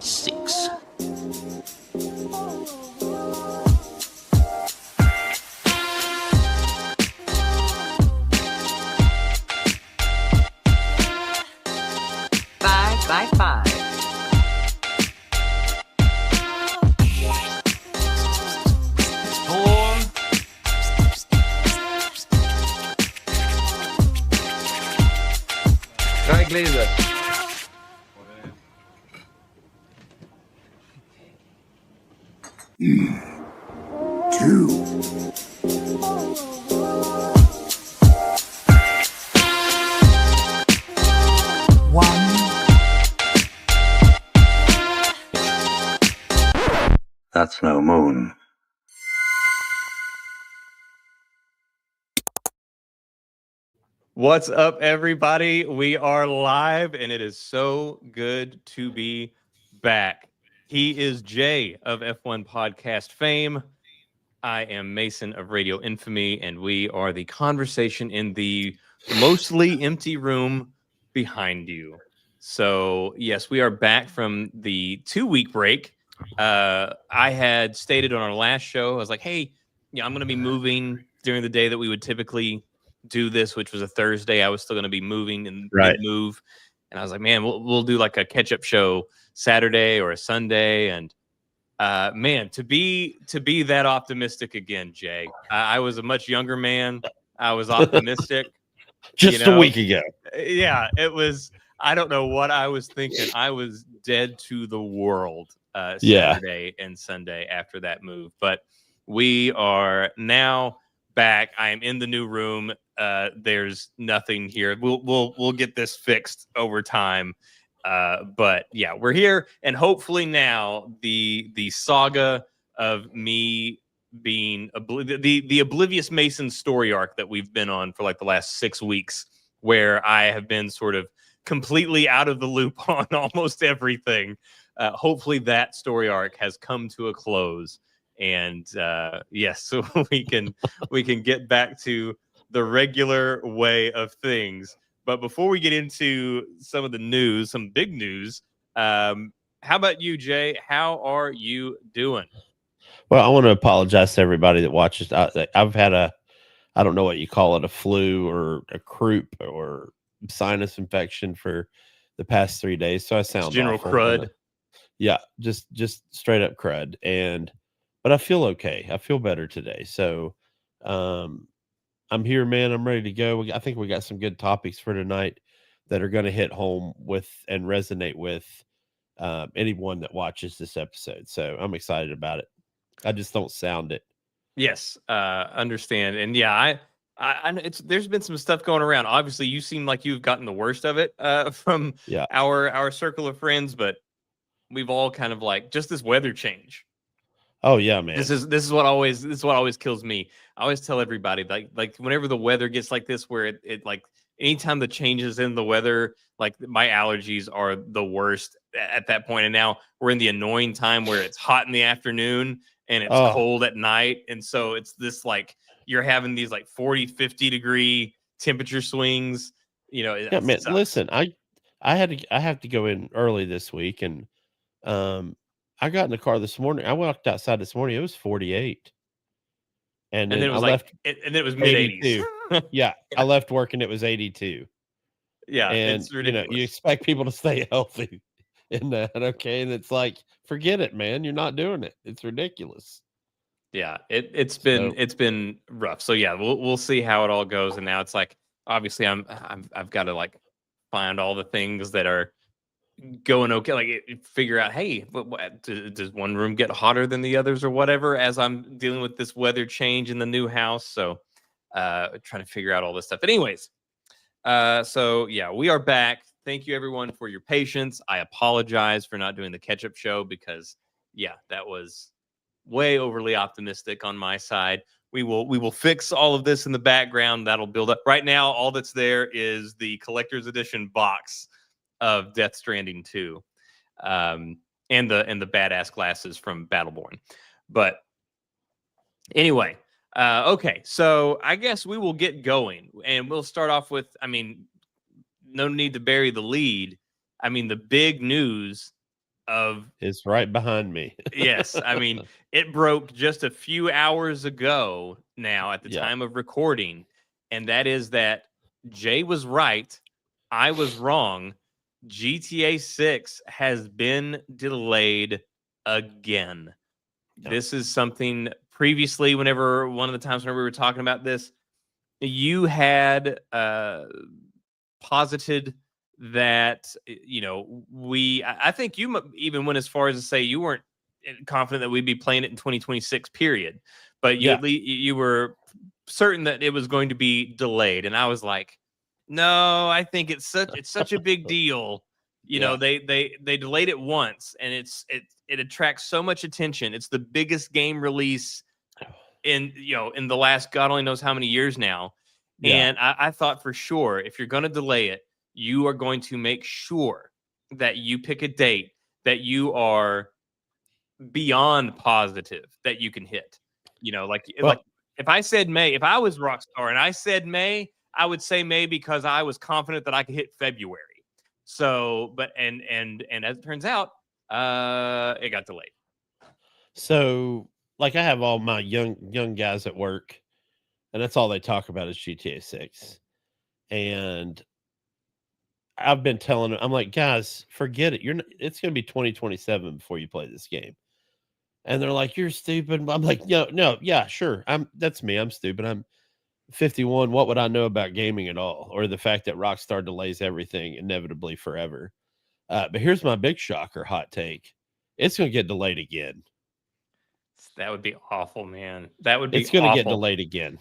6. Five. 4. Drei Gläser. 2. 1. That's no moon. What's up, everybody? We are live, and it is so good to be back. He is Jay of F1 Podcast fame. I am Mason of Radio Infamy, and we are the conversation in the mostly empty room behind you. So, yes, we are back from the 2-week break. I had stated on our last show, I was like, hey, I'm going to be moving during the day that we would typically do this, which was a Thursday. I was still going to be moving and move. And I was like, man, we'll do like a catch-up show Saturday or a Sunday. And man, to be that optimistic again, Jay. I was a much younger man. I was optimistic. Just a week ago. Yeah, it was. I don't know what I was thinking. I was dead to the world Saturday and Sunday after that move. But we are now back. I am in the new room. There's nothing here. We'll get this fixed over time. But yeah, we're here, and hopefully now the saga of me being the Oblivious Mason story arc that we've been on for like the last 6 weeks, where I have been sort of completely out of the loop on almost everything. Hopefully that story arc has come to a close, and yes, so we can get back to the regular way of things. But before we get into some of the news, some big news, how about you, Jay? How are you doing? Well, I want to apologize to everybody that watches. I've had I don't know what you call it, a flu or a croup or sinus infection for the past 3 days. So I sound it's general awful. crud. Yeah, just straight up crud. But I feel okay. I feel better today. So I'm here, man. I'm ready to go. I think we got some good topics for tonight that are going to hit home with and resonate with anyone that watches this episode. So I'm excited about it. I just don't sound it. Yes, understand. And yeah, there's been some stuff going around. Obviously, you seem like you've gotten the worst of it from our circle of friends, but we've all kind of like just this weather change. Oh yeah, man. This is what always kills me. I always tell everybody like whenever the weather gets like this, where it like anytime the changes in the weather, like my allergies are the worst at that point. And now we're in the annoying time where it's hot in the afternoon and it's cold at night. And so it's this like you're having these like 40, 50 degree temperature swings. You know, yeah, man. Listen, I have to go in early this week, and I got in the car this morning. I walked outside this morning. It was 48. And then it was and then it was mid 80s. Yeah. I left work and it was 82. Yeah. And it's ridiculous. You expect people to stay healthy in that. Okay. And it's like, forget it, man. You're not doing it. It's ridiculous. Yeah. It's been rough. So yeah, we'll see how it all goes. And now it's like, obviously I've got to like find all the things that are going okay, like figure out, hey, does one room get hotter than the others or whatever as I'm dealing with this weather change in the new house. So trying to figure out all this stuff. But anyways, so yeah, we are back. Thank you everyone for your patience. I apologize for not doing the catch-up show because yeah, that was way overly optimistic on my side. We will fix all of this in the background. That'll build up. Right now, all that's there is the collector's edition box of Death Stranding 2, and the badass glasses from Battleborn. But anyway, okay, so I guess we will get going, and we'll start off with, I mean, no need to bury the lead. I mean, the big news of It's right behind me. yes. I mean, it broke just a few hours ago now at the Yeah. time of recording, and that is that Jay was right, I was wrong. GTA 6 has been delayed again. Yeah. This is something previously, whenever one of the times when we were talking about this, you had posited that I think you even went as far as to say you weren't confident that we'd be playing it in 2026 period, but you Yeah. at least you were certain that it was going to be delayed, and I was like, no, I think it's such a big deal. Yeah. They delayed it once, and it attracts so much attention. It's the biggest game release in the last God only knows how many years now. Yeah. And I thought for sure, if you're going to delay it, you are going to make sure that you pick a date that you are beyond positive that you can hit. Like if I said May, if I was Rockstar and I said May, I would say May because I was confident that I could hit February. So, but and as it turns out, it got delayed. So, like, I have all my young guys at work, and that's all they talk about is GTA 6. And I've been telling them, I'm like, guys, forget it. It's going to be 2027 before you play this game. And they're like, you're stupid. I'm like, no, yeah, sure. That's me. I'm stupid. I'm 51. What would I know about gaming at all? Or the fact that Rockstar delays everything inevitably forever. But here's my big shocker hot take. It's going to get delayed again. That would be awful, man. That would be It's going to get awful. delayed again.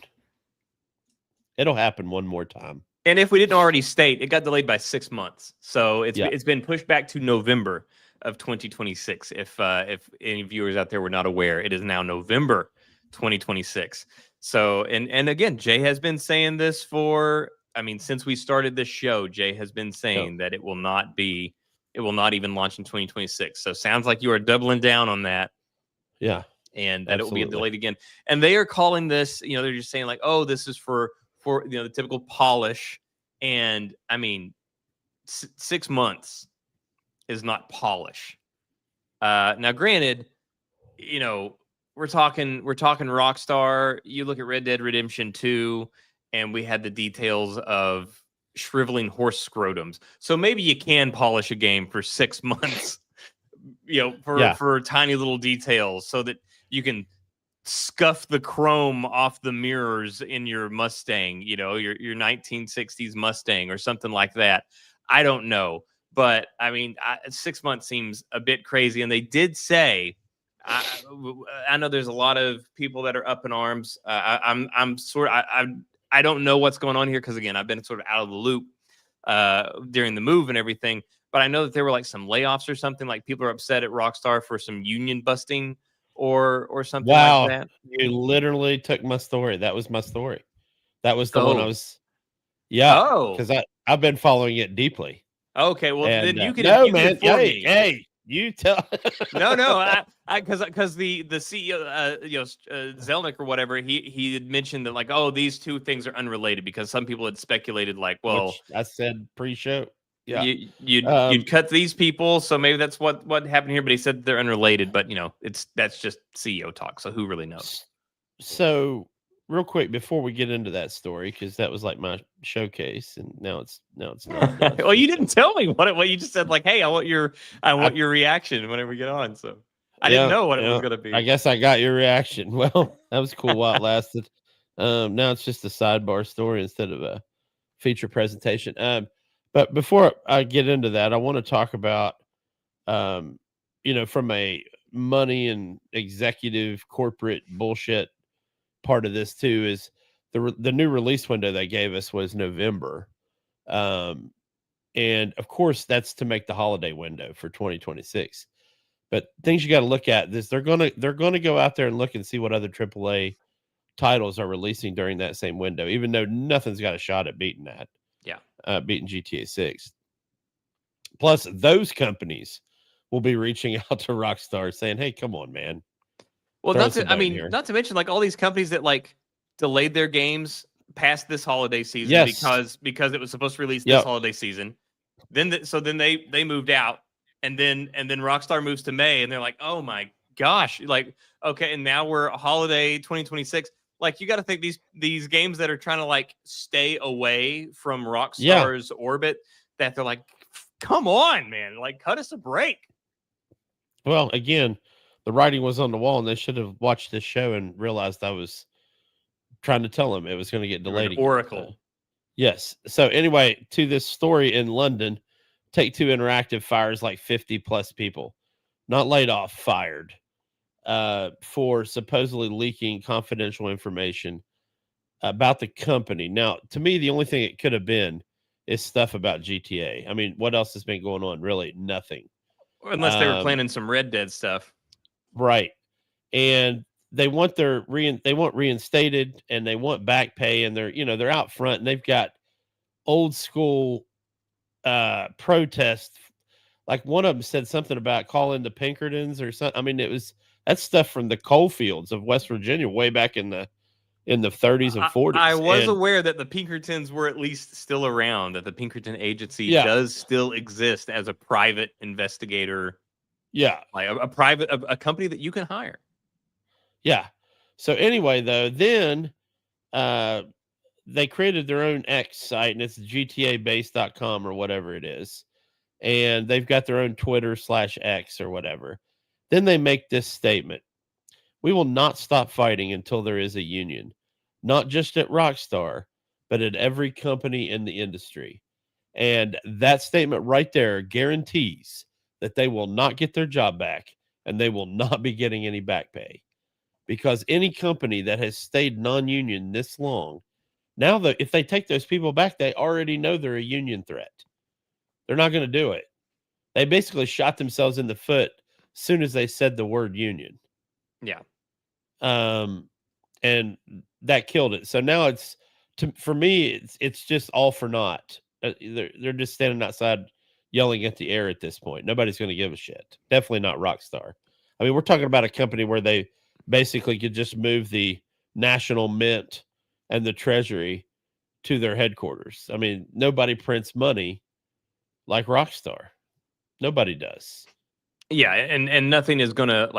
It'll happen one more time. And if we didn't already state, it got delayed by 6 months. So it's been pushed back to November of 2026. If any viewers out there were not aware, it is now November 2026. So and again, Jay has been saying this since we started this show, Jay has been saying that it will not even launch in 2026. So sounds like you are doubling down on that. Yeah. And that it will be delayed again. And they are calling this, they're just saying like, oh, this is for the typical polish. And I mean, 6 months is not polish. Now, granted, we're talking Rockstar. You look at Red Dead Redemption 2, and we had the details of shriveling horse scrotums. So maybe you can polish a game for 6 months, for tiny little details, so that you can scuff the chrome off the mirrors in your Mustang, your 1960s Mustang or something like that. I don't know. But I mean, 6 months seems a bit crazy. And they did say, I know there's a lot of people that are up in arms. I don't know what's going on here because, again, I've been sort of out of the loop during the move and everything. But I know that there were like some layoffs or something. Like people are upset at Rockstar for some union busting or something like that. You literally took my story. That was my story. That was the one I was. Yeah. Because I've been following it deeply. Okay, well then you can. No, man. Hey, you tell. No, because the CEO, Zelnick or whatever, he had mentioned that like, oh, these two things are unrelated because some people had speculated like, well, which I said pre-show. Yeah, you'd cut these people, so maybe that's what happened here. But he said they're unrelated. But that's just CEO talk. So who really knows? So real quick before we get into that story, because that was like my showcase, and now it's not. Well, you didn't tell me what you just said. Like, hey, I want your reaction whenever we get on. So I didn't know what it was going to be. I guess I got your reaction. Well, that was cool while it lasted. Now it's just a sidebar story instead of a feature presentation. But before I get into that, I want to talk about, from a money and executive corporate bullshit part of this too, is the new release window they gave us was November. And of course that's to make the holiday window for 2026. But things you got to look at is they're going to go out there and look and see what other AAA titles are releasing during that same window, even though nothing's got a shot at beating that. Yeah. Beating GTA 6. Plus, those companies will be reaching out to Rockstar saying, hey, come on, man. Well, not to mention like all these companies that like delayed their games past this holiday season because it was supposed to release this holiday season. Then they moved out and then Rockstar moves to May, and they're like, oh my gosh, like, okay, and now we're holiday 2026. Like, you got to think these games that are trying to like stay away from Rockstar's orbit, that they're like, come on, man, like, cut us a break. Well, again, the writing was on the wall, and they should have watched this show and realized I was trying to tell them it was going to get delayed. Oracle. Yes. So anyway, to this story in London, Take-Two Interactive fires like 50 plus people, not laid off, fired, for supposedly leaking confidential information about the company. Now, to me, the only thing it could have been is stuff about GTA. I mean, what else has been going on? Really, nothing. Unless they were planning some Red Dead stuff. Right. And they want reinstated, and they want back pay, and they're out front, and they've got old school protests. Like, one of them said something about calling the Pinkertons or something. I mean, that's stuff from the coal fields of West Virginia way back in the 30s and 40s. I was aware that the Pinkertons were at least still around, that the Pinkerton Agency does still exist as a private investigator. Yeah. Like a company that you can hire. Yeah. So anyway, though, then they created their own X site, and it's GTAbase.com or whatever it is. And they've got their own Twitter/X or whatever. Then they make this statement: we will not stop fighting until there is a union, not just at Rockstar, but at every company in the industry. And that statement right there guarantees that they will not get their job back, and they will not be getting any back pay. Because any company that has stayed non-union this long, now that if they take those people back, they already know they're a union threat. They're not going to do it. They basically shot themselves in the foot as soon as they said the word union. Yeah. And that killed it. So now for me, it's just all for naught. They're just standing outside yelling at the air at this point. Nobody's going to give a shit. Definitely not Rockstar. I mean, we're talking about a company where they basically could just move the National Mint and the Treasury to their headquarters. I mean, nobody prints money like Rockstar. Nobody does. Yeah, and nothing is gonna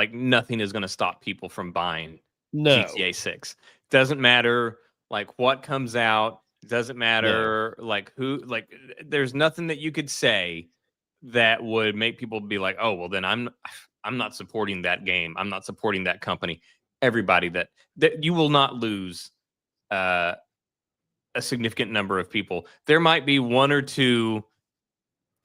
stop people from buying GTA 6. Doesn't matter like what comes out. Doesn't matter like who. Like, there's nothing that you could say that would make people be like, oh, well, then I'm not supporting that game. I'm not supporting that company. Everybody that you will not lose a significant number of people. There might be one or two,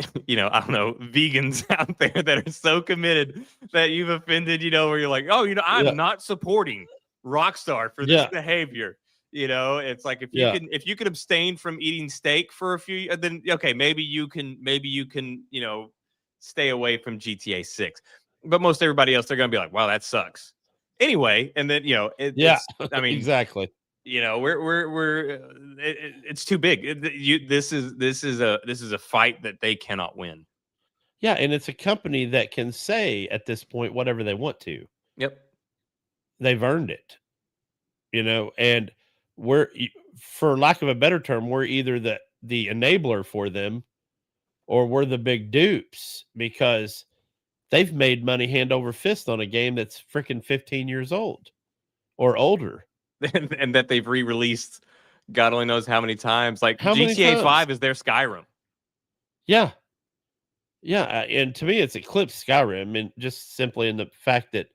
I don't know, vegans out there that are so committed that you've offended, where you're like, oh, I'm not supporting Rockstar for this behavior. It's like, if you can abstain from eating steak for a few, then okay, maybe you can, stay away from GTA 6. But most everybody else, they're going to be like, wow, that sucks. Anyway, and then, I mean, exactly. It's too big. This is a fight that they cannot win. Yeah, and it's a company that can say at this point whatever they want to. Yep, they've earned it. And we're, for lack of a better term, we're either the enabler for them, or we're the big dupes, because they've made money hand over fist on a game that's freaking 15 years old or older. And that they've re-released God only knows how many times. Like, GTA 5 is their Skyrim. Yeah. Yeah. And to me, it's eclipsed Skyrim, and just simply in the fact that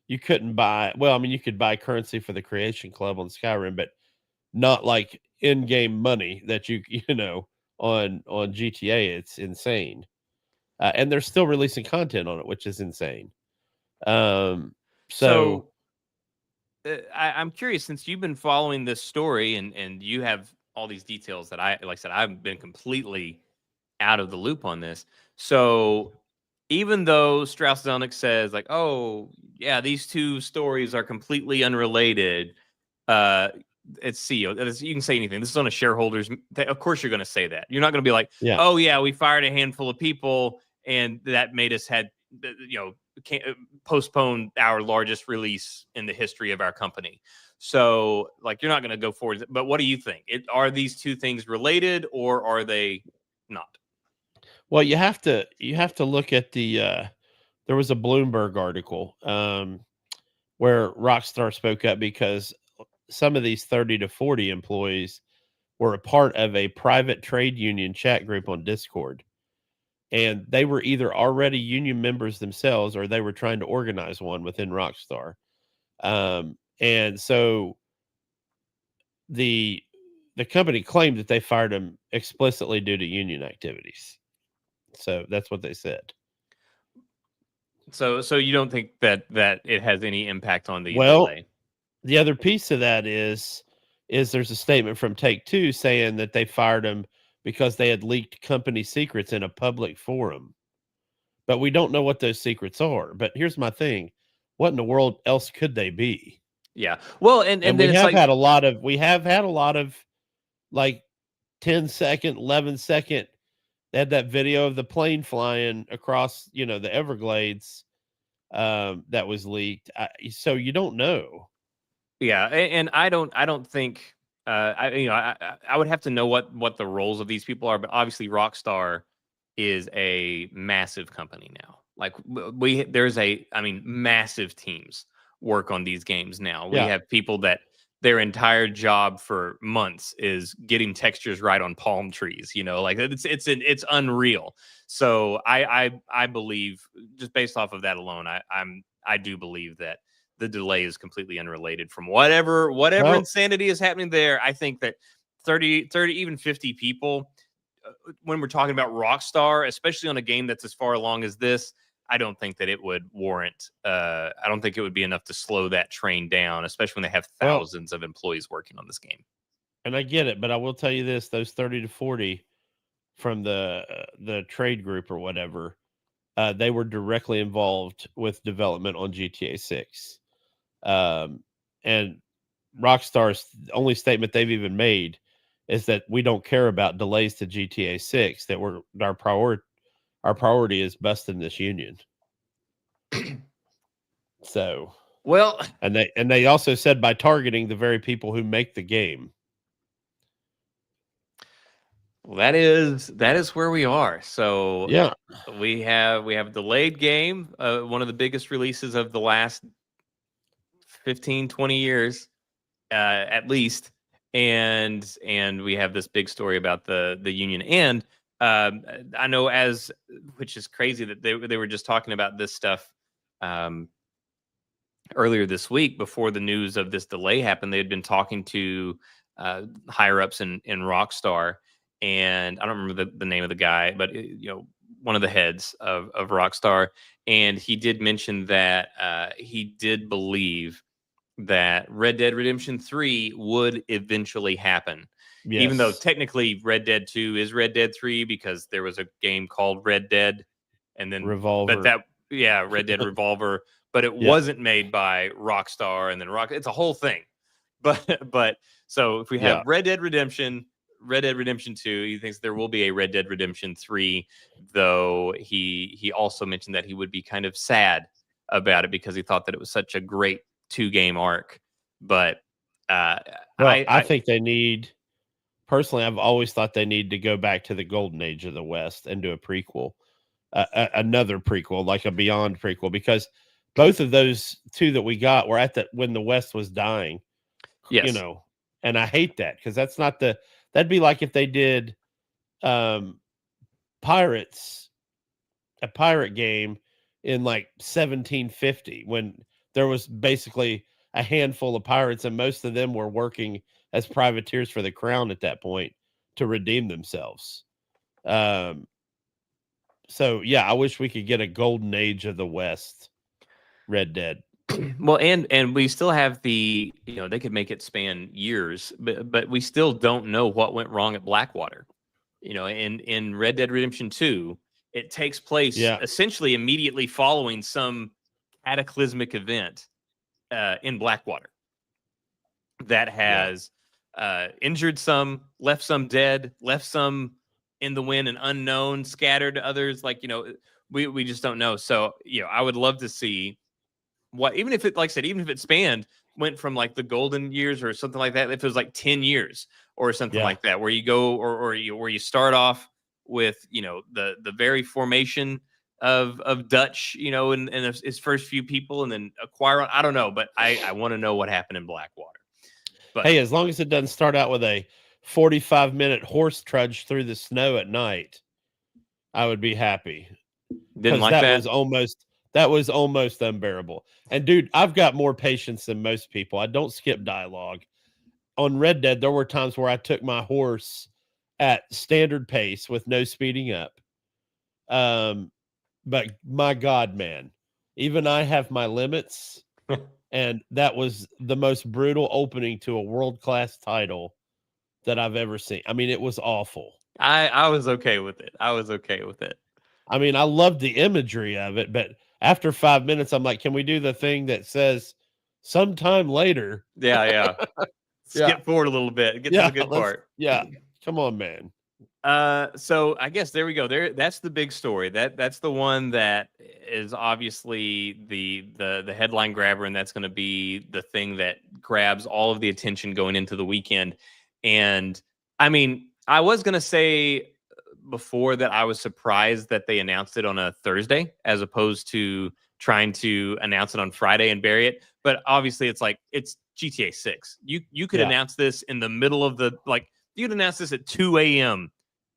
you couldn't buy, you could buy currency for the Creation Club on Skyrim, but not like in-game money that on GTA. It's insane. And they're still releasing content on it, which is insane. So I'm curious, since you've been following this story and you have all these details that I've been completely out of the loop on this. So even though Strauss Zelnick says like, oh yeah, these two stories are completely unrelated, it's CEO. You can say anything. This is on a shareholders. Of course, you're going to say that. You're not going to be like, oh yeah, we fired a handful of people, and that made us postpone our largest release in the history of our company. So, like, you're not going to go forward. But what do you think? Are these two things related, or are they not? Well, you have to look at the there was a Bloomberg article where Rockstar spoke up because some of these 30 to 40 employees were a part of a private trade union chat group on Discord. And they were either already union members themselves or they were trying to organize one within Rockstar. And so the company claimed that they fired him explicitly due to union activities. So that's what they said. So you don't think that it has any impact on the Well, delay? the other piece of that is there's a statement from Take-Two saying that they fired him because they had leaked company secrets in a public forum. But we don't know what those secrets are. But here's my thing. What in the world else could they be? Yeah. Well, and And then we it's have like, had a lot of like 10-second, 11-second. They had that video of the plane flying across, the Everglades that was leaked. So you don't know. yeah, and I don't think I would have to know what the roles of these people are, but obviously Rockstar is a massive company now. Like massive teams work on these games now. We Yeah. have people that their entire job for months is getting textures right on palm trees. Like it's unreal. So I believe, just based off of that alone, I do believe that the delay is completely unrelated from whatever Well, insanity is happening there. I think that 30, even 50 people, when we're talking about Rockstar, especially on a game that's as far along as this, I don't think that it would warrant. I don't think it would be enough to slow that train down, especially when they have thousands of employees working on this game. And I get it, but I will tell you this: those 30 to 40 from the trade group or whatever, they were directly involved with development on GTA 6. And Rockstar's only statement they've even made is that we don't care about delays to GTA 6. That our priority is busting this union. So, well, and they also said by targeting the very people who make the game. Well, that is where we are. So Yeah, we have a delayed game, one of the biggest releases of the last 15, 20 years, at least. And we have this big story about the union. And I know, which is crazy that they were just talking about this stuff earlier this week before the news of this delay happened. They had been talking to higher ups in Rockstar, and I don't remember the name of the guy, but one of the heads of Rockstar, and he did mention that he did believe that Red Dead Redemption 3 would eventually happen. yes. Even though technically Red Dead 2 is Red Dead 3 because there was a game called Red Dead, and then Revolver. Red Dead Revolver, but it Yeah. wasn't made by Rockstar, and then it's a whole thing. But so if we have Red Dead Redemption 2, he thinks there will be a Red Dead Redemption 3, though he also mentioned that he would be kind of sad about it because he thought that it was such a great 2-game arc. But I think they need, personally, I've always thought they need to go back to the golden age of the West and do a prequel, another prequel, like a Beyond prequel, because both of those two that we got were at when the West was dying. Yes. And I hate that because that's not that'd be like if they did Pirates, a pirate game in like 1750 when there was basically a handful of pirates and most of them were working as privateers for the crown at that point to redeem themselves. So yeah, I wish we could get a golden age of the West Red Dead. Well, and we still have they could make it span years, but we still don't know what went wrong at Blackwater. In Red Dead Redemption 2, it takes place essentially immediately following some cataclysmic event in Blackwater that has injured some, left some dead, left some in the wind and unknown, scattered others. Like, we just don't know. So, I would love to see even if it spanned, went from like the golden years or something like that, if it was like 10 years or something like that, where you go or where you start off with the very formation of Dutch, and his first few people, and then acquire. I don't know, but I want to know what happened in Blackwater. But hey, as long as it doesn't start out with a 45-minute horse trudge through the snow at night, I would be happy. didn't like that that. was almost unbearable. And dude, I've got more patience than most people. I don't skip dialogue. On Red Dead, there were times where I took my horse at standard pace with no speeding up. But my God, man, even I have my limits. And that was the most brutal opening to a world-class title that I've ever seen. I mean, it was awful. I was okay with it. I mean, I loved the imagery of it, but after 5 minutes, I'm like, can we do the thing that says sometime later? Yeah. Skip forward a little bit. Get to the good part. Yeah. Come on, man. So I guess there we go. That's the big story. That's the one that is obviously the headline grabber, and that's going to be the thing that grabs all of the attention going into the weekend. And I mean, I was going to say before that I was surprised that they announced it on a Thursday as opposed to trying to announce it on Friday and bury it. But obviously it's GTA 6. You could announce this in the middle of you'd announce this at 2 a.m.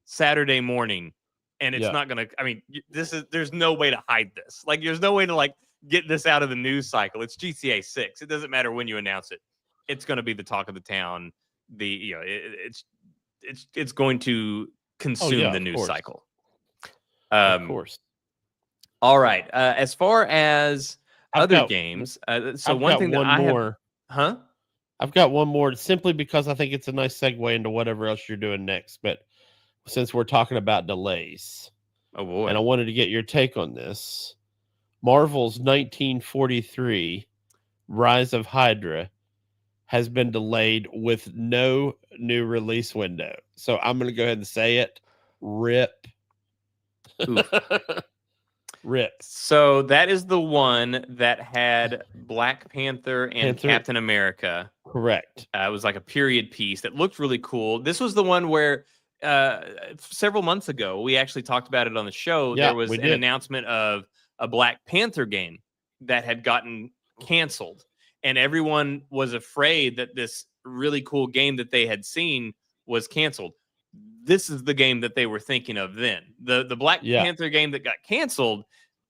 Saturday morning, and it's not gonna. I mean, there's no way to hide this. Like, there's no way to get this out of the news cycle. It's GTA 6. It doesn't matter when you announce it. It's gonna be the talk of the town. It's going to consume the news cycle. Of course. All right. As far as other games, so one thing that I have, I've got one more simply because I think it's a nice segue into whatever else you're doing next. But since we're talking about delays, oh boy, and I wanted to get your take on this, Marvel's 1943 Rise of Hydra has been delayed with no new release window. So I'm going to go ahead and say it. RIP. RIP. So that is the one that had Black Panther and Captain America. Correct. It was like a period piece that looked really cool. This was the one where several months ago, we actually talked about it on the show. Yeah, there was an announcement of a Black Panther game that had gotten canceled. And everyone was afraid that this really cool game that they had seen was canceled. This is the game that they were thinking of then. The Black Panther game that got canceled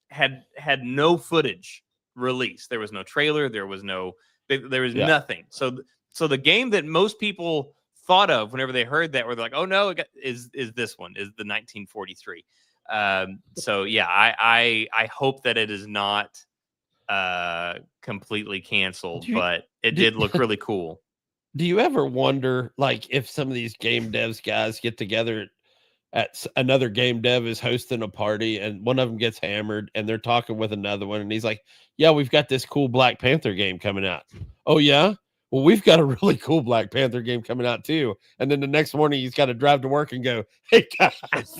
had no footage released. There was no trailer. There was nothing. So the game that most people thought of whenever they heard that, were like, oh no, is this one, is the 1943. So yeah, I hope that it is not completely canceled, but it did look really cool. Do you ever wonder, if some of these game devs guys get together at another game dev is hosting a party and one of them gets hammered and they're talking with another one and he's like, yeah, we've got this cool Black Panther game coming out. Oh yeah? Well, we've got a really cool Black Panther game coming out too. And then the next morning he's got to drive to work and go, hey guys,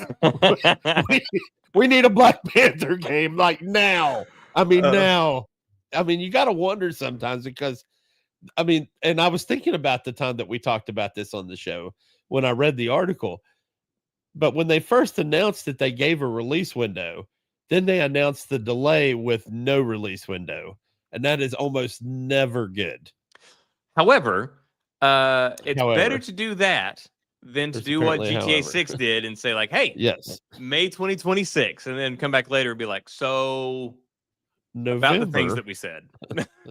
we need a Black Panther game now. Now. You got to wonder sometimes because, and I was thinking about the time that we talked about this on the show when I read the article. But when they first announced that they gave a release window, then they announced the delay with no release window. And that is almost never good. However, it's better to do that than to do what GTA 6 did and say hey, yes, May 2026, and then come back later and be like, so November. About the things that we said.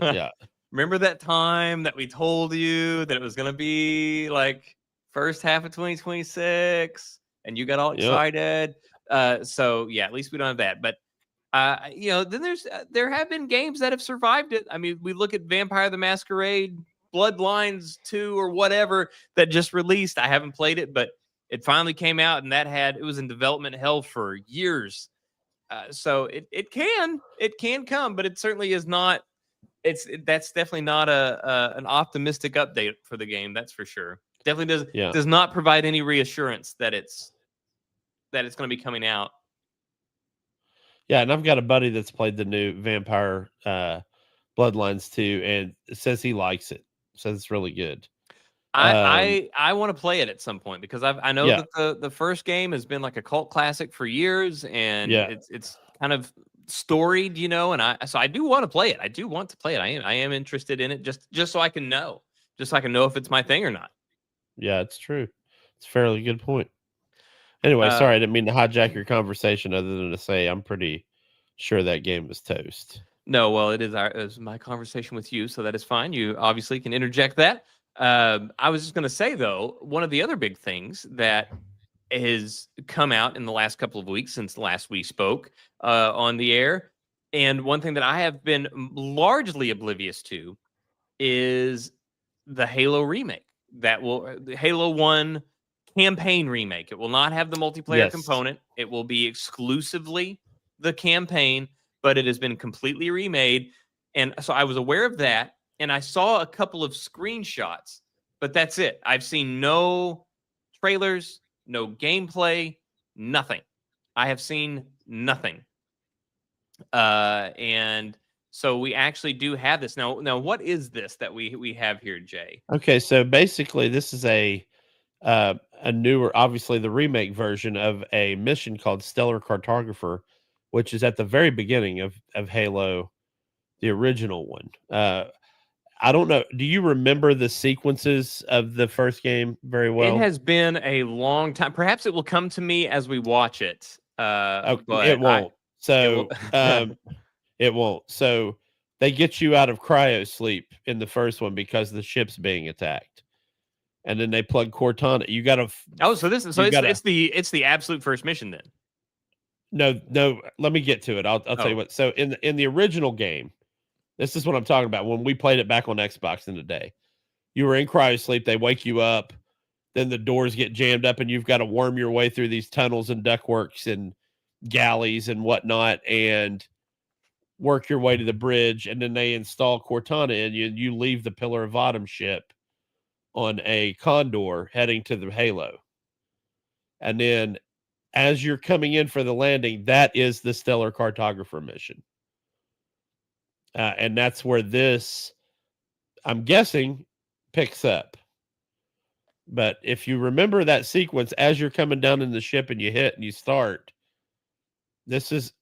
Yeah. Remember that time that we told you that it was going to be first half of 2026 and you got all excited? So yeah, at least we don't have that. But then there have been games that have survived it. We look at Vampire the Masquerade Bloodlines 2 or whatever that just released. I haven't played it, but it finally came out, and it was in development hell for years. So it can come, but it certainly is not. That's definitely not an optimistic update for the game. That's for sure. Definitely does not provide any reassurance that it's going to be coming out. Yeah, and I've got a buddy that's played the new Vampire Bloodlines 2 and says he likes it. Says it's really good. I want to play it at some point because I know Yeah. that the first game has been like a cult classic for years, and Yeah. it's kind of storied, and I do want to play it. I do want to play it. I am interested in it just so I can know, if it's my thing or not. Yeah, it's true. It's a fairly good point. Anyway, Uh, sorry, I didn't mean to hijack your conversation other than to say I'm pretty sure that game is toast. No, well, it is my conversation with you, so that is fine. You obviously can interject that. I was just going to say, though, one of the other big things that has come out in the last couple of weeks since last we spoke on the air, and one thing that I have been largely oblivious to is the Halo remake. The Halo 1 campaign remake. It will not have the multiplayer Yes. component. It will be exclusively the campaign, but it has been completely remade. And so I was aware of that, and I saw a couple of screenshots, but that's it. I've seen no trailers, no gameplay, nothing. I have seen nothing. And so we actually do have this. Now what is this that we have here, Jay? Okay, so basically this is a newer, obviously the remake version of a mission called Stellar Cartographer, which is at the very beginning of Halo, the original one. I don't know. Do you remember the sequences of the first game very well? It has been a long time. Perhaps it will come to me as we watch it. But it won't. will. It won't. So they get you out of cryo sleep in the first one because the ship's being attacked, and then they plug Cortana. You got to. Oh, so it's the absolute first mission then. No. Let me get to it. I'll tell you what. So in the original game, this is what I'm talking about. When we played it back on Xbox in the day, you were in cryo sleep. They wake you up, then the doors get jammed up, and you've got to worm your way through these tunnels and ductworks and galleys and whatnot, and work your way to the bridge. And then they install Cortana, and you leave the Pillar of Autumn ship on a Condor heading to the Halo. And then as you're coming in for the landing, that is the Stellar Cartographer mission. And that's where this, I'm guessing, picks up. But if you remember that sequence, as you're coming down in the ship and you hit and you start, let's just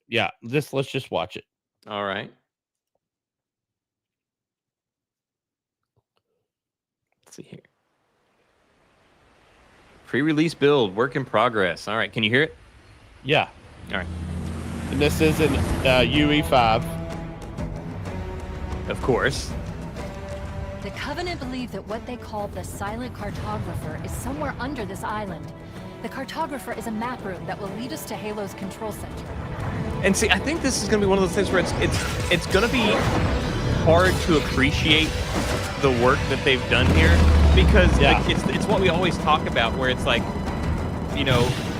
watch it. All right. Let's see here. Pre-release build, work in progress. All right, can you hear it? Yeah. All right. And this is in UE5. Of course. The Covenant believe that what they call the Silent Cartographer is somewhere under this island. The Cartographer is a map room that will lead us to Halo's control center. And see, I think this is going to be one of those things where it's going to be hard to appreciate the work that they've done here because like, it's what we always talk about, where it's like,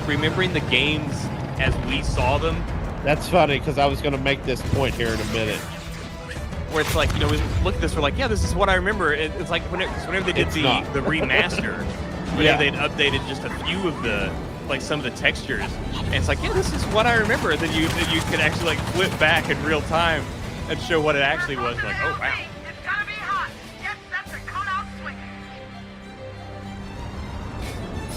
remembering the games as we saw them. That's funny because I was going to make this point here in a minute. Where it's like, we look at this, we're like, yeah, this is what I remember. It's like whenever they did the remaster, they'd updated just a few of some of the textures, and it's like, yeah, this is what I remember. That you could actually like flip back in real time and show what it actually was. Like, oh wow. It's gonna be hot. Get set to cut out swing.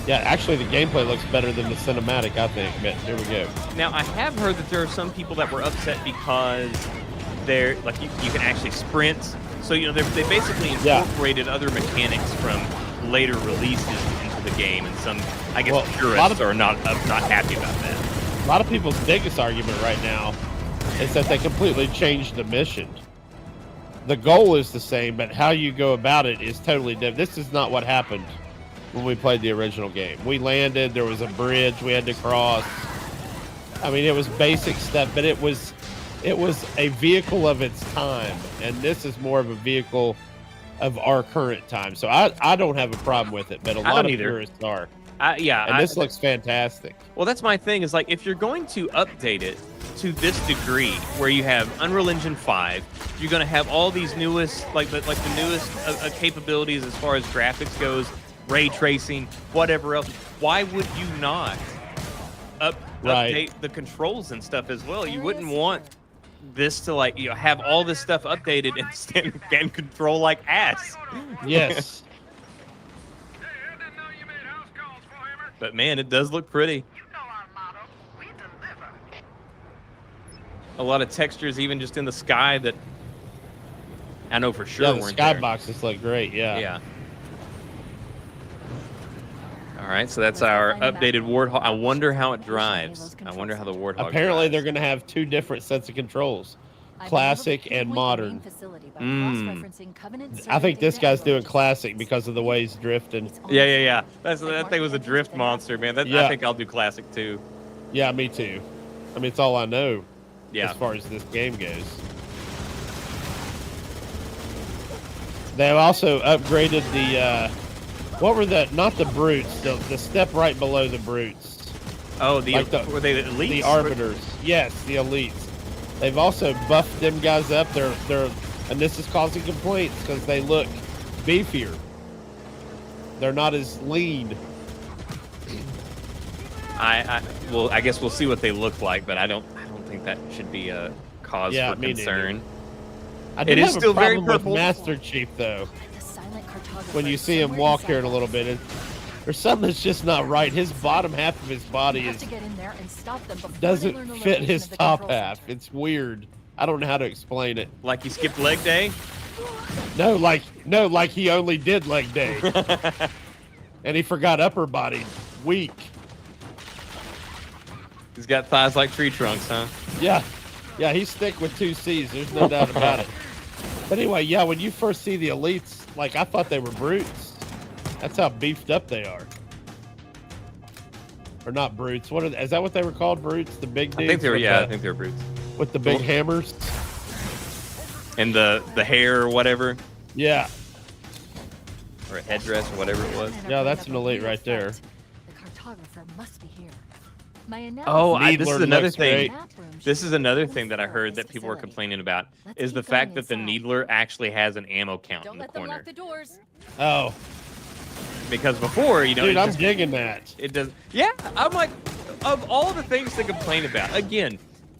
Yeah, actually, the gameplay looks better than the cinematic, I think. But here we go. Now, I have heard that there are some people that were upset because they're like you can actually sprint. So they basically incorporated other mechanics from later releases into the game, and some purists are not happy about that. A lot of people's biggest argument right now is that they completely changed the mission. The goal is the same, but how you go about it is totally different. This is not what happened when we played the original game. We landed, there was a bridge we had to cross. I mean, it was basic stuff, but it was a vehicle of its time, and this is more of a vehicle of our current time. So I don't have a problem with it, but a lot of purists are. This looks fantastic. Well, that's my thing, is like, if you're going to update it to this degree, where you have Unreal Engine 5, you're going to have all these newest, the newest capabilities as far as graphics goes, ray tracing, whatever else. Why would you not update the controls and stuff as well? You wouldn't want this to have all this stuff updated and control like ass. Yes. But man, it does look pretty. You know our motto. We deliver. A lot of textures, even just in the sky, that I know for sure Yeah, the weren't sky there. boxes look great. Yeah. Yeah. All right, so that's Let's go our find a map. updated Warthog. I wonder how it Here's drives. Halo's I control wonder how the center. Warthog. Apparently, they're drives. going to have 2 different sets of controls. I've been Classic able to and pinpoint the modern. main facility by Mm. cross-referencing Covenant I think survey this data guy's and doing logistics. classic because of the way he's drifting. It's on Yeah, the yeah, yeah. site. That thing was a drift monster, man. I Yeah. think I'll do classic too. Yeah, me too. I mean, it's all I know Yeah. as far as this game goes. They've also upgraded the, what were the, not the brutes, the step right below the brutes. Oh, the Like the- were they the elites? The arbiters. Yes, the elites. They've also buffed them guys up. They're and this is causing complaints because they look beefier. They're not as lean. Well, I guess we'll see what they look like, but I don't think that should be a cause Yeah, for me neither. concern. I do It is have still a very problem with purple. Master Chief though. The silent cartographer When you is see him somewhere walk inside here in a that little bit, there's something that's just not right. His bottom half of his body You have to is get in there and stop them before they doesn't learn the fit location his of the top control half. center. It's weird. I don't know how to explain it. Like he skipped leg day. No, like he only did leg day, and he forgot upper body. Weak. He's got thighs like tree trunks, huh? Yeah, he's thick with 2 C's. There's no doubt about it. But anyway, yeah, when you first see the elites, like I thought they were brutes. That's how beefed up they are. Or not brutes. Is that what they were called? Brutes, the big dudes. I think they were. with Yeah, the- I think they were brutes. with the big hammers. And the hair or whatever, Yeah, or a headdress or whatever it was. Yeah, that's an elite right there. The cartographer must be here. My Oh, analysis this is Needler another looks thing. great. map room This shows is another the thing that I floor of heard this that people were facility. complaining about Let's is the keep fact going that the inside. Needler actually has an ammo count Don't in the let them corner. lock the doors. Oh, Because before, you know, dude, it I'm just- digging that. it does. Yeah, I'm like, of all the things to complain about, again,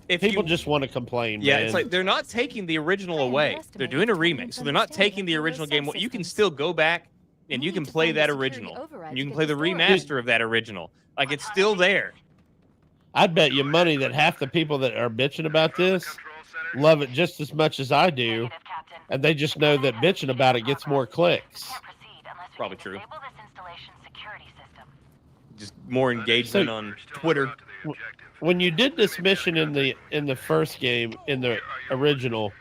if People you, just want to complain. yeah, man. it's like they're not taking the original away. They're doing a remake, so they're not taking the original game. You can still go back and you We can need to play find the that security original. override You to can get play the the story. remaster of that original. Like it's still there. I'd bet you money that half the people that are bitching about this love it just as much as I do, and they just know that bitching about it gets more clicks. Probably true. Just more engagement So- on Twitter. When you did this mission in the first game, in the original,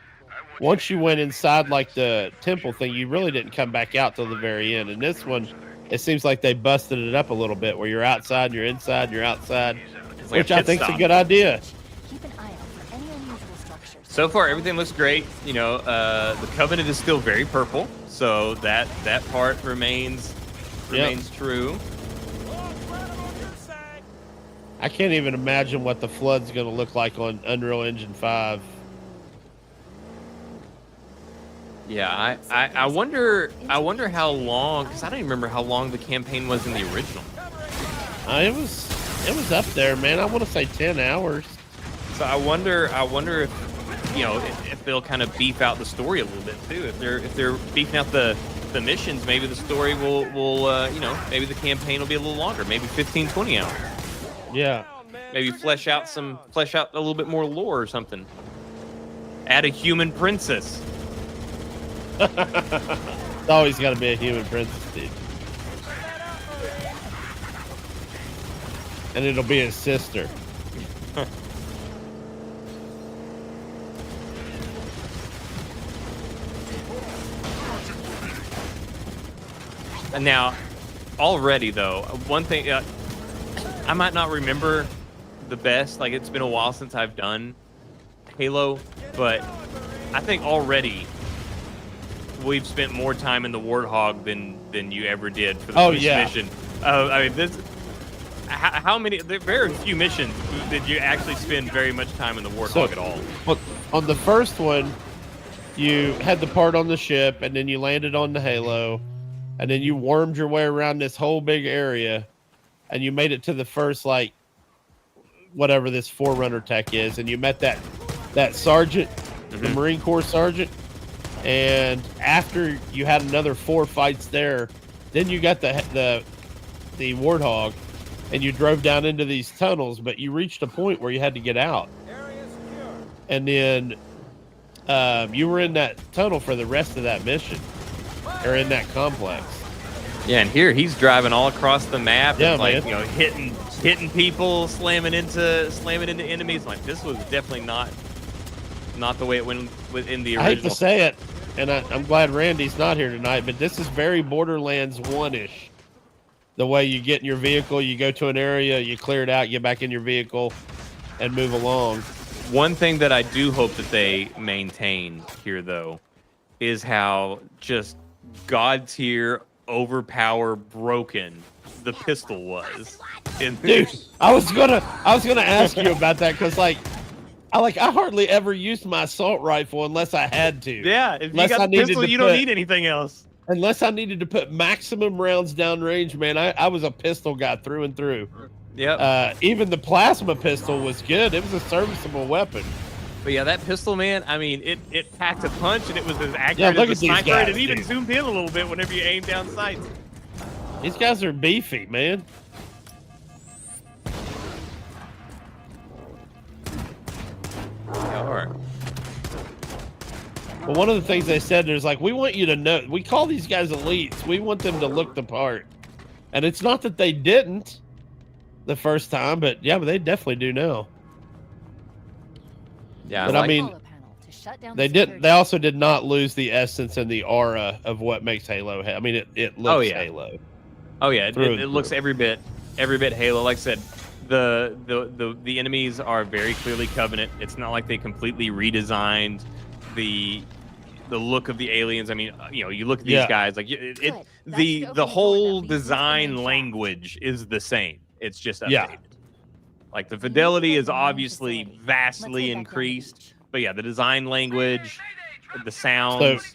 once you went inside like the temple thing, you really didn't come back out till the very end. And this one, it seems like they busted it up a little bit, where you're outside, and you're inside, and you're outside, It's like which a I pit think's a stop. good idea. Keep an eye out for any unusual structures. So far, everything looks great. You know, the Covenant is still very purple, so that part remains true. I can't even imagine what the flood's going to look like on Unreal Engine 5. Yeah, I wonder how long, because I don't even remember how long the campaign was in the original. It was up there, man. I want to say 10 hours. So I wonder if, you know, if they'll kind of beef out the story a little bit too. If they're beefing out the missions, maybe the story will you know, maybe the campaign will be a little longer, maybe 15, 20 hours. Yeah. Maybe flesh out a little bit more lore or something. Add a human princess. It's always got to be a human princess, dude. And it'll be his sister. And now, already though, one thing I might not remember the best. Like it's been a while since I've done Halo, but I think already we've spent more time in the Warthog than you ever did for the first mission. I mean, this. How many? There are very few missions did you actually spend very much time in the Warthog at all. Well, on the first one, you had the part on the ship, and then you landed on the Halo, and then you wormed your way around this whole big area, and you made it to the first, like, whatever this Forerunner tech is, and you met that sergeant, the Marine Corps sergeant, and after you had another 4 fights there, then you got the Warthog, and you drove down into these tunnels, but you reached a point where you had to get out. And then you were in that tunnel for the rest of that mission, or in that complex. Yeah, and here he's driving all across the map, Yeah, and like man. you know, hitting people, slamming into enemies. Like this was definitely not the way it went in the I hate original. to say it, and I'm glad Randy's not here tonight, but this is very Borderlands 1-ish. The way you get in your vehicle, you go to an area, you clear it out, get back in your vehicle, and move along. One thing that I do hope that they maintain here, though, is how just god tier, overpower, broken the pistol was. Dude, I was gonna ask you about that because I hardly ever used my assault rifle unless I had to. Yeah, if you Unless I got the needed pistol, to you don't put- need anything else. Unless I needed to put maximum rounds downrange, man, I was a pistol guy through and through. Yep. Even the plasma pistol was good. It was a serviceable weapon. But yeah, that pistol, man, I mean, it packed a punch and it was as accurate look as a at these sniper, and guys, it even dude. zoomed in a little bit whenever you aim down sights. These guys are beefy, man. Yeah, all right. But one of the things they said is like, we want you to know, we call these guys elites. We want them to look the part. And it's not that they didn't the first time, but yeah, but they definitely do now. Yeah, But I mean, Follow panel to shut down They the did. security They also did not lose the essence and the aura of what makes Halo. I mean, it looks Oh, yeah. Halo. oh yeah, it, through it, and it looks through. every bit Halo. Like I said, the enemies are very clearly Covenant. It's not like they completely redesigned the look of the aliens. I mean, you know, you look at these Yeah. guys, like Good. That should open the the door that whole leads us to the design main track. language is the same. It's just updated. Yeah. Like the fidelity is the main obviously facility. Let's vastly head back down the increased, beach. but yeah, the design language, the sounds.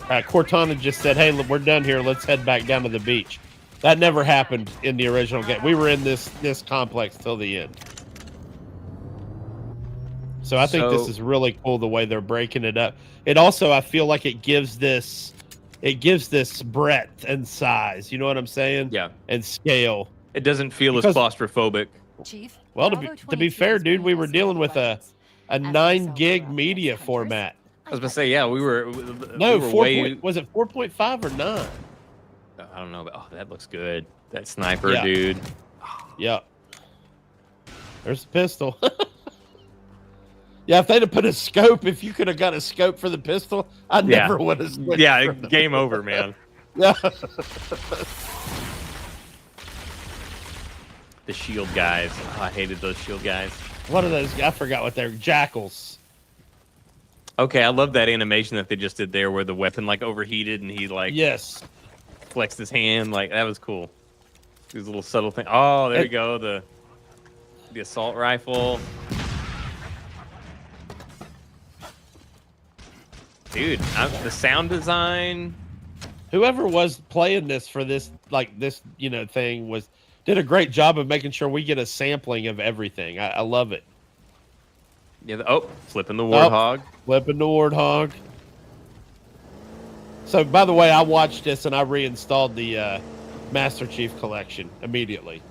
Cortana just said, "Hey, look, we're done here. Let's head back down to the beach." That never happened in the original game. We were in this complex till the end. So I think this So- is really cool the way they're breaking it up. It also, I feel like it gives this breadth and size. You know what I'm saying? Yeah, And scale. it doesn't feel Because- as claustrophobic. Chief, Well, to Bravo be 22 fair, is dude, we bringing were us dealing with questions. a As we 9 sell gig around media countries, format. I was gonna say, yeah, we were. No, we were 4 way. was it 4.5 or 9? I don't know, but oh, that looks good. That sniper, Yeah. dude. Yeah. There's the pistol. Yeah, if they'd have put a scope, if you could have got a scope for the pistol, I Yeah. never would have switched. Yeah, from the- game over, man. Yeah. The shield guys. Oh, I hated those shield guys. What are those? I forgot what they're. Jackals. Okay, I love that animation that they just did there, where the weapon like overheated and he like Yes. flexed his hand. Like that was cool. These little subtle things. Oh, there you go. The assault rifle. Dude, the sound design. Whoever was playing this for this, like this, thing did a great job of making sure we get a sampling of everything. I love it. Yeah. Flipping the warthog. Flipping the Warthog. So, by the way, I watched this and I reinstalled the Master Chief Collection immediately.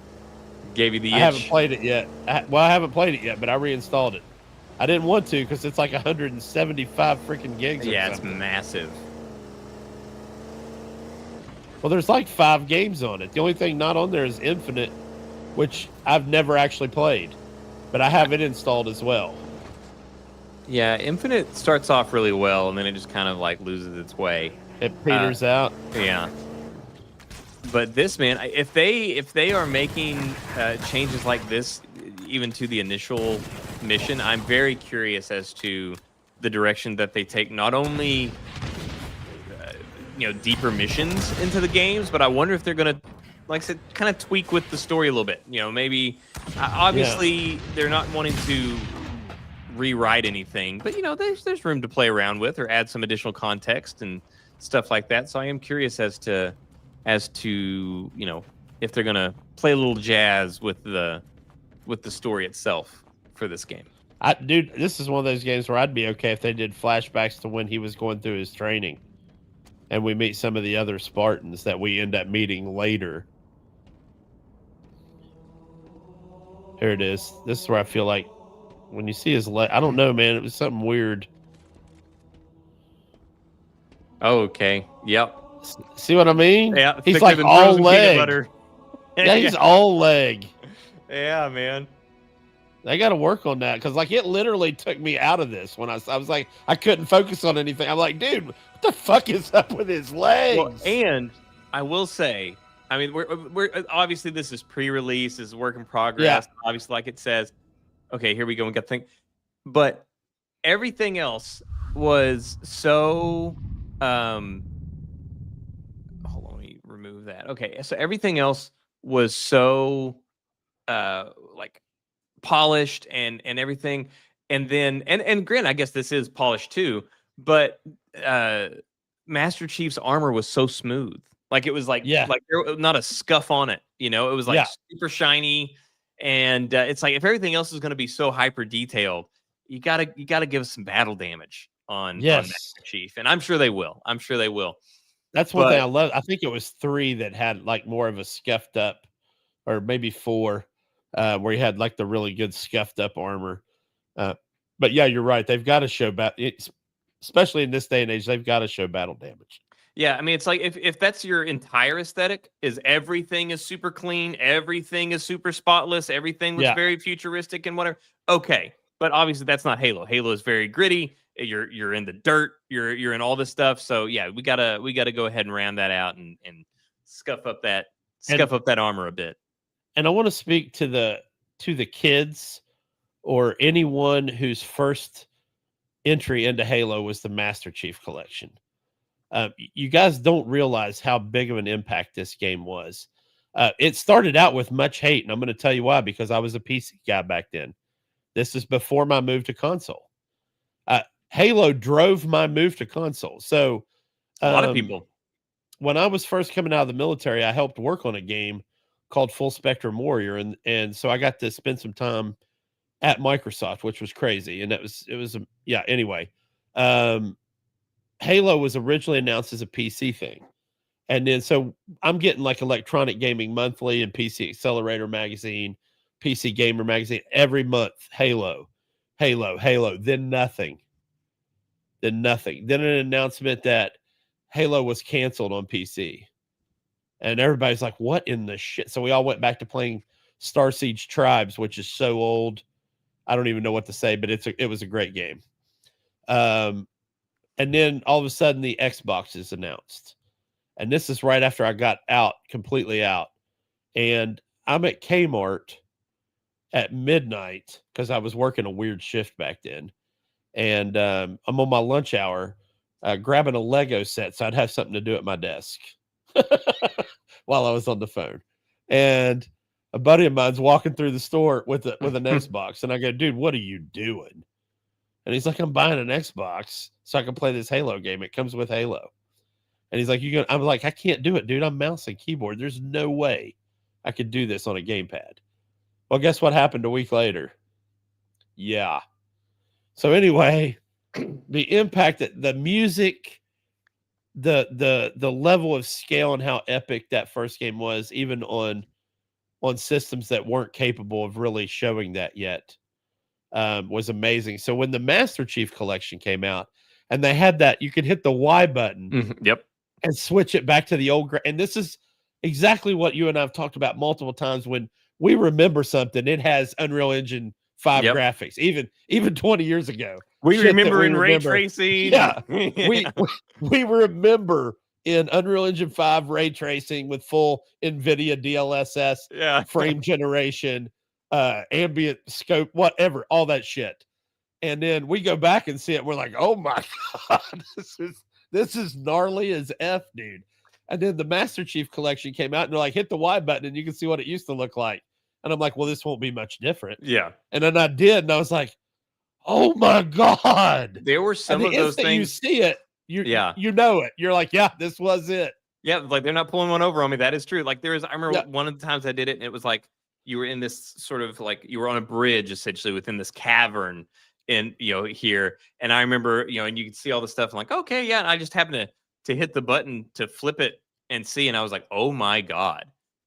Gave you the I itch. haven't played it yet. I haven't played it yet, but I reinstalled it. I didn't want to because it's like 175 freaking gigs. Or Yeah, it's something. massive. Well, there's like 5 games on it. The only thing not on there is Infinite, which I've never actually played, but I have it installed as well. Yeah, Infinite starts off really well, and then it just kind of like loses its way. It peters out. Yeah. But this, man, if they are making changes like this, even to the initial mission, I'm very curious as to the direction that they take. Not only deeper missions into the games, but I wonder if they're gonna, like I said, kind of tweak with the story a little bit. Maybe obviously they're not wanting to rewrite anything, but there's room to play around with or add some additional context and stuff like that. So I am curious as to if they're gonna play a little jazz with the story itself for this game. Dude, this is one of those games where I'd be okay if they did flashbacks to when he was going through his training, and we meet some of the other Spartans that we end up meeting later. Here it is. This is where I feel like when you see his leg, I don't know, man. It was something weird. Oh, okay. Yep. See what I mean? Yeah. He's thicker like than all frozen peanut leg. butter. Yeah, he's all leg. Yeah, man. They got to work on that because, like, it literally took me out of this when I was like, I couldn't focus on anything. I'm like, dude, what the fuck is up with his legs? Well, and I will say, I mean, we're obviously this is pre-release, this is work in progress. Yeah. Obviously, like it says, okay, here we go. We got to think, but everything else was so. Hold on, let me remove that. Okay, so everything else was so, like polished and everything, and then and granted, I guess this is polished too, but Master Chief's armor was so smooth. Like it was like there was not a scuff on it, you know. It was like super shiny, and it's like if everything else is going to be so hyper detailed, you gotta give us some battle damage on Master Chief, and I'm sure they will. I'm sure they will. That's one thing I love. I think it was 3 that had like more of a scuffed up, or maybe 4, where he had like the really good scuffed up armor. But yeah, you're right. They've got to show especially in this day and age. They've got to show battle damage. Yeah, I mean, it's like if that's your entire aesthetic, is everything is super clean, everything is super spotless, everything looks very futuristic and whatever. Okay, but obviously that's not Halo. Halo is very gritty. You're in the dirt. You're in all this stuff. So yeah, we gotta go ahead and round that out and scuff up that armor a bit. And I want to speak to the kids or anyone whose first entry into Halo was the Master Chief Collection. You guys don't realize how big of an impact this game was. It started out with much hate, and I'm going to tell you why, because I was a PC guy back then. This is before my move to console. Halo drove my move to console. So a lot of people. When I was first coming out of the military, I helped work on a game called Full Spectrum Warrior, and so I got to spend some time at Microsoft, which was crazy. And anyway. Halo was originally announced as a PC thing. And then so I'm getting like Electronic Gaming Monthly and PC Accelerator magazine, PC Gamer magazine every month. Halo, then nothing. Then an announcement that Halo was canceled on PC. And everybody's like, what in the shit? So we all went back to playing Star Siege Tribes, which is so old. I don't even know what to say, but it was a great game. And then all of a sudden the Xbox is announced. And this is right after I got completely out. And I'm at Kmart at midnight because I was working a weird shift back then. And I'm on my lunch hour grabbing a Lego set so I'd have something to do at my desk while I was on the phone. And a buddy of mine's walking through the store with an Xbox. And I go, dude, what are you doing? And he's like, I'm buying an Xbox so I can play this Halo game. It comes with Halo. And he's like, I'm like, I can't do it, dude. I'm mouse and keyboard. There's no way I could do this on a gamepad. Well, guess what happened a week later? Yeah. So anyway, the impact that the music, the level of scale and how epic that first game was, even on systems that weren't capable of really showing that yet, was amazing. So when the Master Chief Collection came out and they had that, you could hit the Y button and switch it back to the old. And this is exactly what you and I have talked about multiple times. When we remember something, it has Unreal Engine 5 graphics, even 20 years ago. We remember in ray tracing. Yeah. we remember in Unreal Engine 5 ray tracing with full NVIDIA DLSS frame generation, ambient scope, whatever, all that shit. And then we go back and see it. We're like, oh my God, this is gnarly as F, dude. And then the Master Chief Collection came out and they're like, hit the Y button and you can see what it used to look like. And I'm like, well, this won't be much different. Yeah. And then I did. And I was like, oh my God. There were some of those things. You see it. You know it. You're like, yeah, this was it. Yeah. Like they're not pulling one over on me. That is true. Like I remember one of the times I did it and it was like, you were in this sort of like, you were on a bridge essentially within this cavern in, here. And I remember, and you could see all the stuff. I'm like, okay, yeah. And I just happened to hit the button to flip it and see. And I was like, oh my God.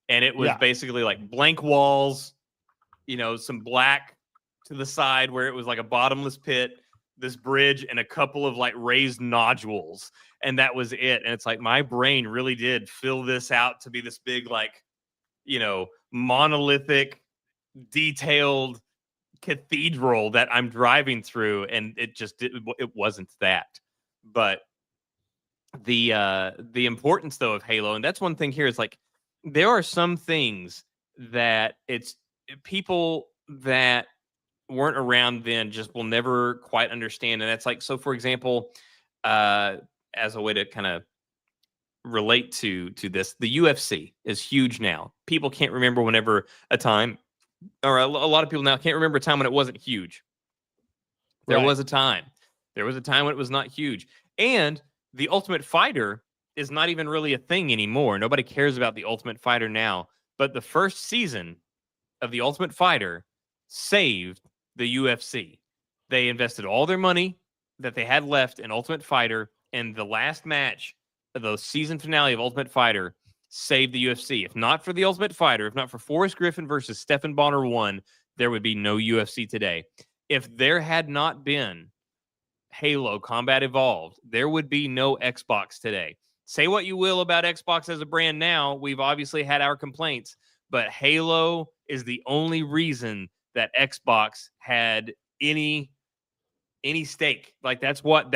And it was basically like blank walls, some black to the side where it was like a bottomless pit, this bridge, and a couple of like raised nodules, and that was it. And it's like my brain really did fill this out to be this big, like, monolithic, detailed cathedral that I'm driving through, and it wasn't that. But the importance though of Halo, and that's one thing here, is like there are some things that it's people that weren't around then just will never quite understand. And that's like, so for example, as a way to kind of relate to this, the UFC is huge now. People can't remember whenever a time, or a lot of people now can't remember a time when it wasn't huge. There Right. was a time. There was a time when it was not huge. And the Ultimate Fighter is not even really a thing anymore. Nobody cares about the Ultimate Fighter now. But the first season of the Ultimate Fighter saved the UFC. They invested all their money that they had left in Ultimate Fighter, and the last match of the season finale of Ultimate Fighter saved the UFC. If not for the Ultimate Fighter, if not for Forrest Griffin versus Stephan Bonnar 1, there would be no UFC today. If there had not been Halo Combat Evolved, there would be no Xbox today. Say what you will about Xbox as a brand now. We've obviously had our complaints, but Halo is the only reason that Xbox had any stake. Like that's what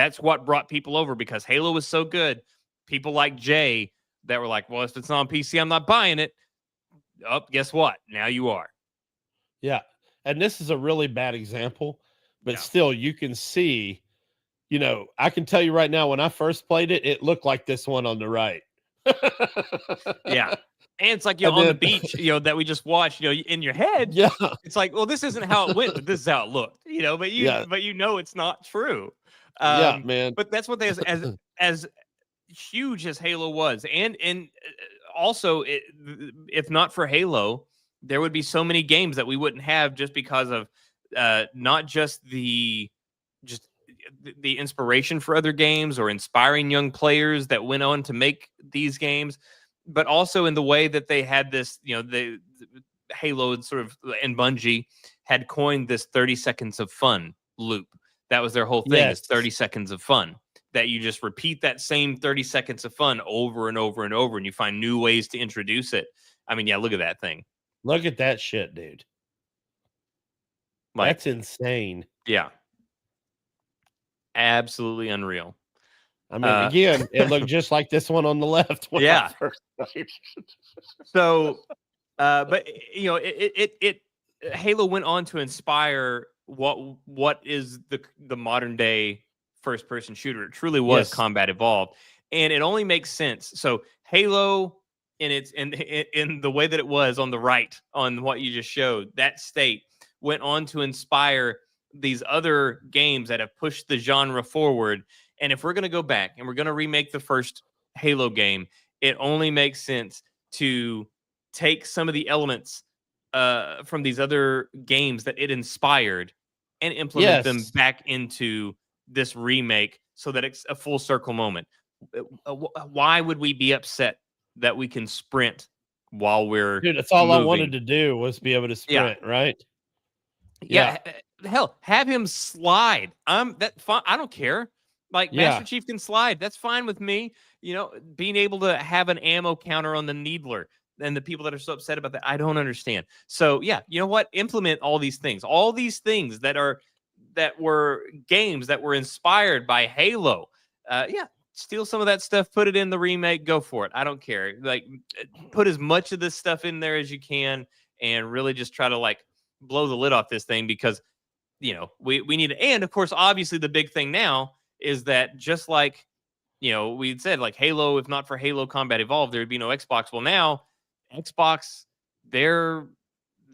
brought people over, because Halo was so good. People like Jay that were like, well, if it's not on PC, I'm not buying it. Oh, guess what? Now you are. Yeah. And this is a really bad example, but Yeah. still you can see, I can tell you right now, when I first played it, it looked like this one on the right. Yeah. And it's like, And on the then- beach, that we just watched, in your head, Yeah. it's like, well, this isn't how it went, but this is how it looked, but Yeah. it's not true. Yeah, man. But that's what they, as huge as Halo was. And also, if not for Halo, there would be so many games that we wouldn't have, just because of not just the inspiration for other games or inspiring young players that went on to make these games, but also in the way that they had this, the Halo and Bungie had coined this 30 seconds of fun loop. That was their whole thing, is Yes. 30 seconds of fun, that you just repeat that same 30 seconds of fun over and over and over, and you find new ways to introduce it. I mean, yeah, look at that thing. Look at that shit, dude. Like, That's insane. yeah. Absolutely unreal. I mean, again, it looked just like this one on the left. When Yeah. I first played. So, but Halo went on to inspire what is the modern day first person shooter. It truly was Yes. Combat Evolved, and it only makes sense. So Halo, in the way that it was on the right, on what you just showed, that state went on to inspire these other games that have pushed the genre forward. And if we're going to go back and we're going to remake the first Halo game, it only makes sense to take some of the elements from these other games that it inspired and implement them Yes. back into this remake, so that it's a full circle moment. Why would we be upset that we can sprint while we're Dude, that's all I moving? wanted to do was be able to sprint, right? Yeah, hell, have him slide. That fine. I don't care. Like, Yeah. Master Chief can slide. That's fine with me. Being able to have an ammo counter on the Needler, and the people that are so upset about that, I don't understand. So yeah, you know what? Implement all these things that were games that were inspired by Halo. Yeah, steal some of that stuff, put it in the remake, go for it. I don't care. Like, put as much of this stuff in there as you can, and really just try to like blow the lid off this thing, because we need it. And of course, obviously the big thing now is that, just like we'd said, like Halo, if not for Halo Combat Evolved, there would be no Xbox. Well, now Xbox, they're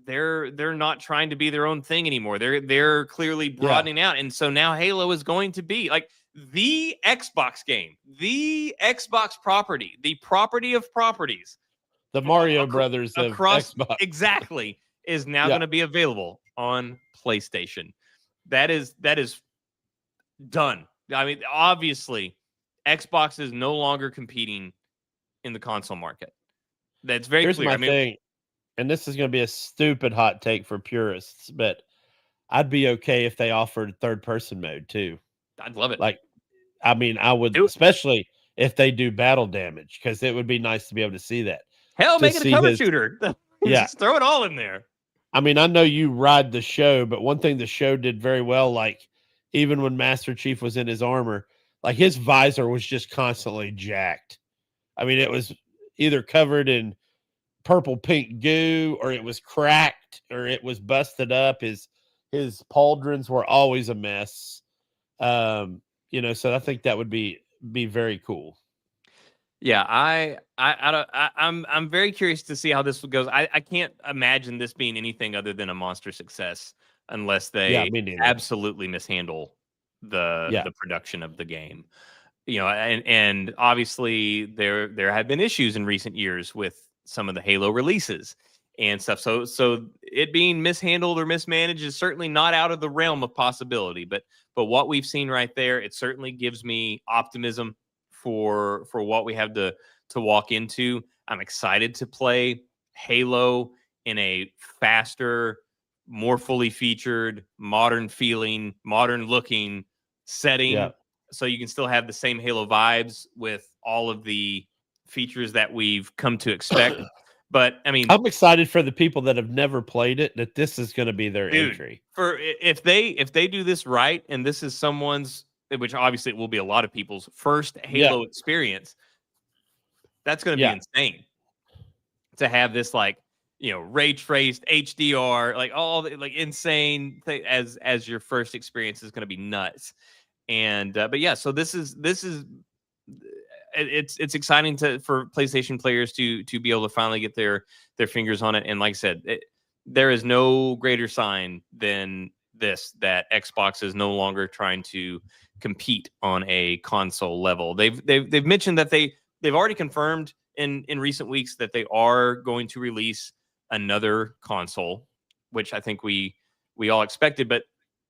not trying to be their own thing anymore. They're clearly broadening out, and so now Halo is going to be like the Xbox game, the Xbox property, the property of properties. The Mario Brothers of across Xbox. exactly is now Yeah. going to be available on PlayStation. That is done. I mean, obviously, Xbox is no longer competing in the console market. That's very Here's clear. my I mean, thing. and this is going to be a stupid hot take for purists, but I'd be okay if they offered third person mode too. I'd love it. Like, I mean, I would, Do it. especially if they do battle damage, because it would be nice to be able to see that. Hell, to make it a see cover his- shooter. Yeah. Just throw it all in there. I mean, I know you ride the show, but one thing the show did very well, like even when Master Chief was in his armor, like his visor was just constantly jacked. I mean, it was either covered in purple pink goo, or it was cracked, or it was busted up. His pauldrons were always a mess. You know, so I think that would be very cool. Yeah, I'm very curious to see how this goes. I can't imagine this being anything other than a monster success unless they me neither. absolutely mishandle Yeah. the production of the game. You know, and obviously there have been issues in recent years with some of the Halo releases and stuff. So it being mishandled or mismanaged is certainly not out of the realm of possibility. But what we've seen right there, it certainly gives me optimism for what we have to walk into. I'm excited to play Halo in a faster, more fully featured, modern feeling, modern looking setting. Yeah. So you can still have the same Halo vibes with all of the features that we've come to expect. But I mean, I'm excited for the people that have never played it, that this is going to be their Dude, entry. for if they do this right, and this is someone's, which obviously it will be a lot of people's first Halo experience, that's going to be insane to have this, like, you know, ray traced HDR, like all the, like insane thing as your first experience is going to be nuts. And but yeah, so this is it's exciting for PlayStation players to be able to finally get their fingers on it. And like I said, there is no greater sign than this, that Xbox is no longer trying to compete on a console level. They've mentioned that they've already confirmed in recent weeks that they are going to release another console, which I think we all expected. But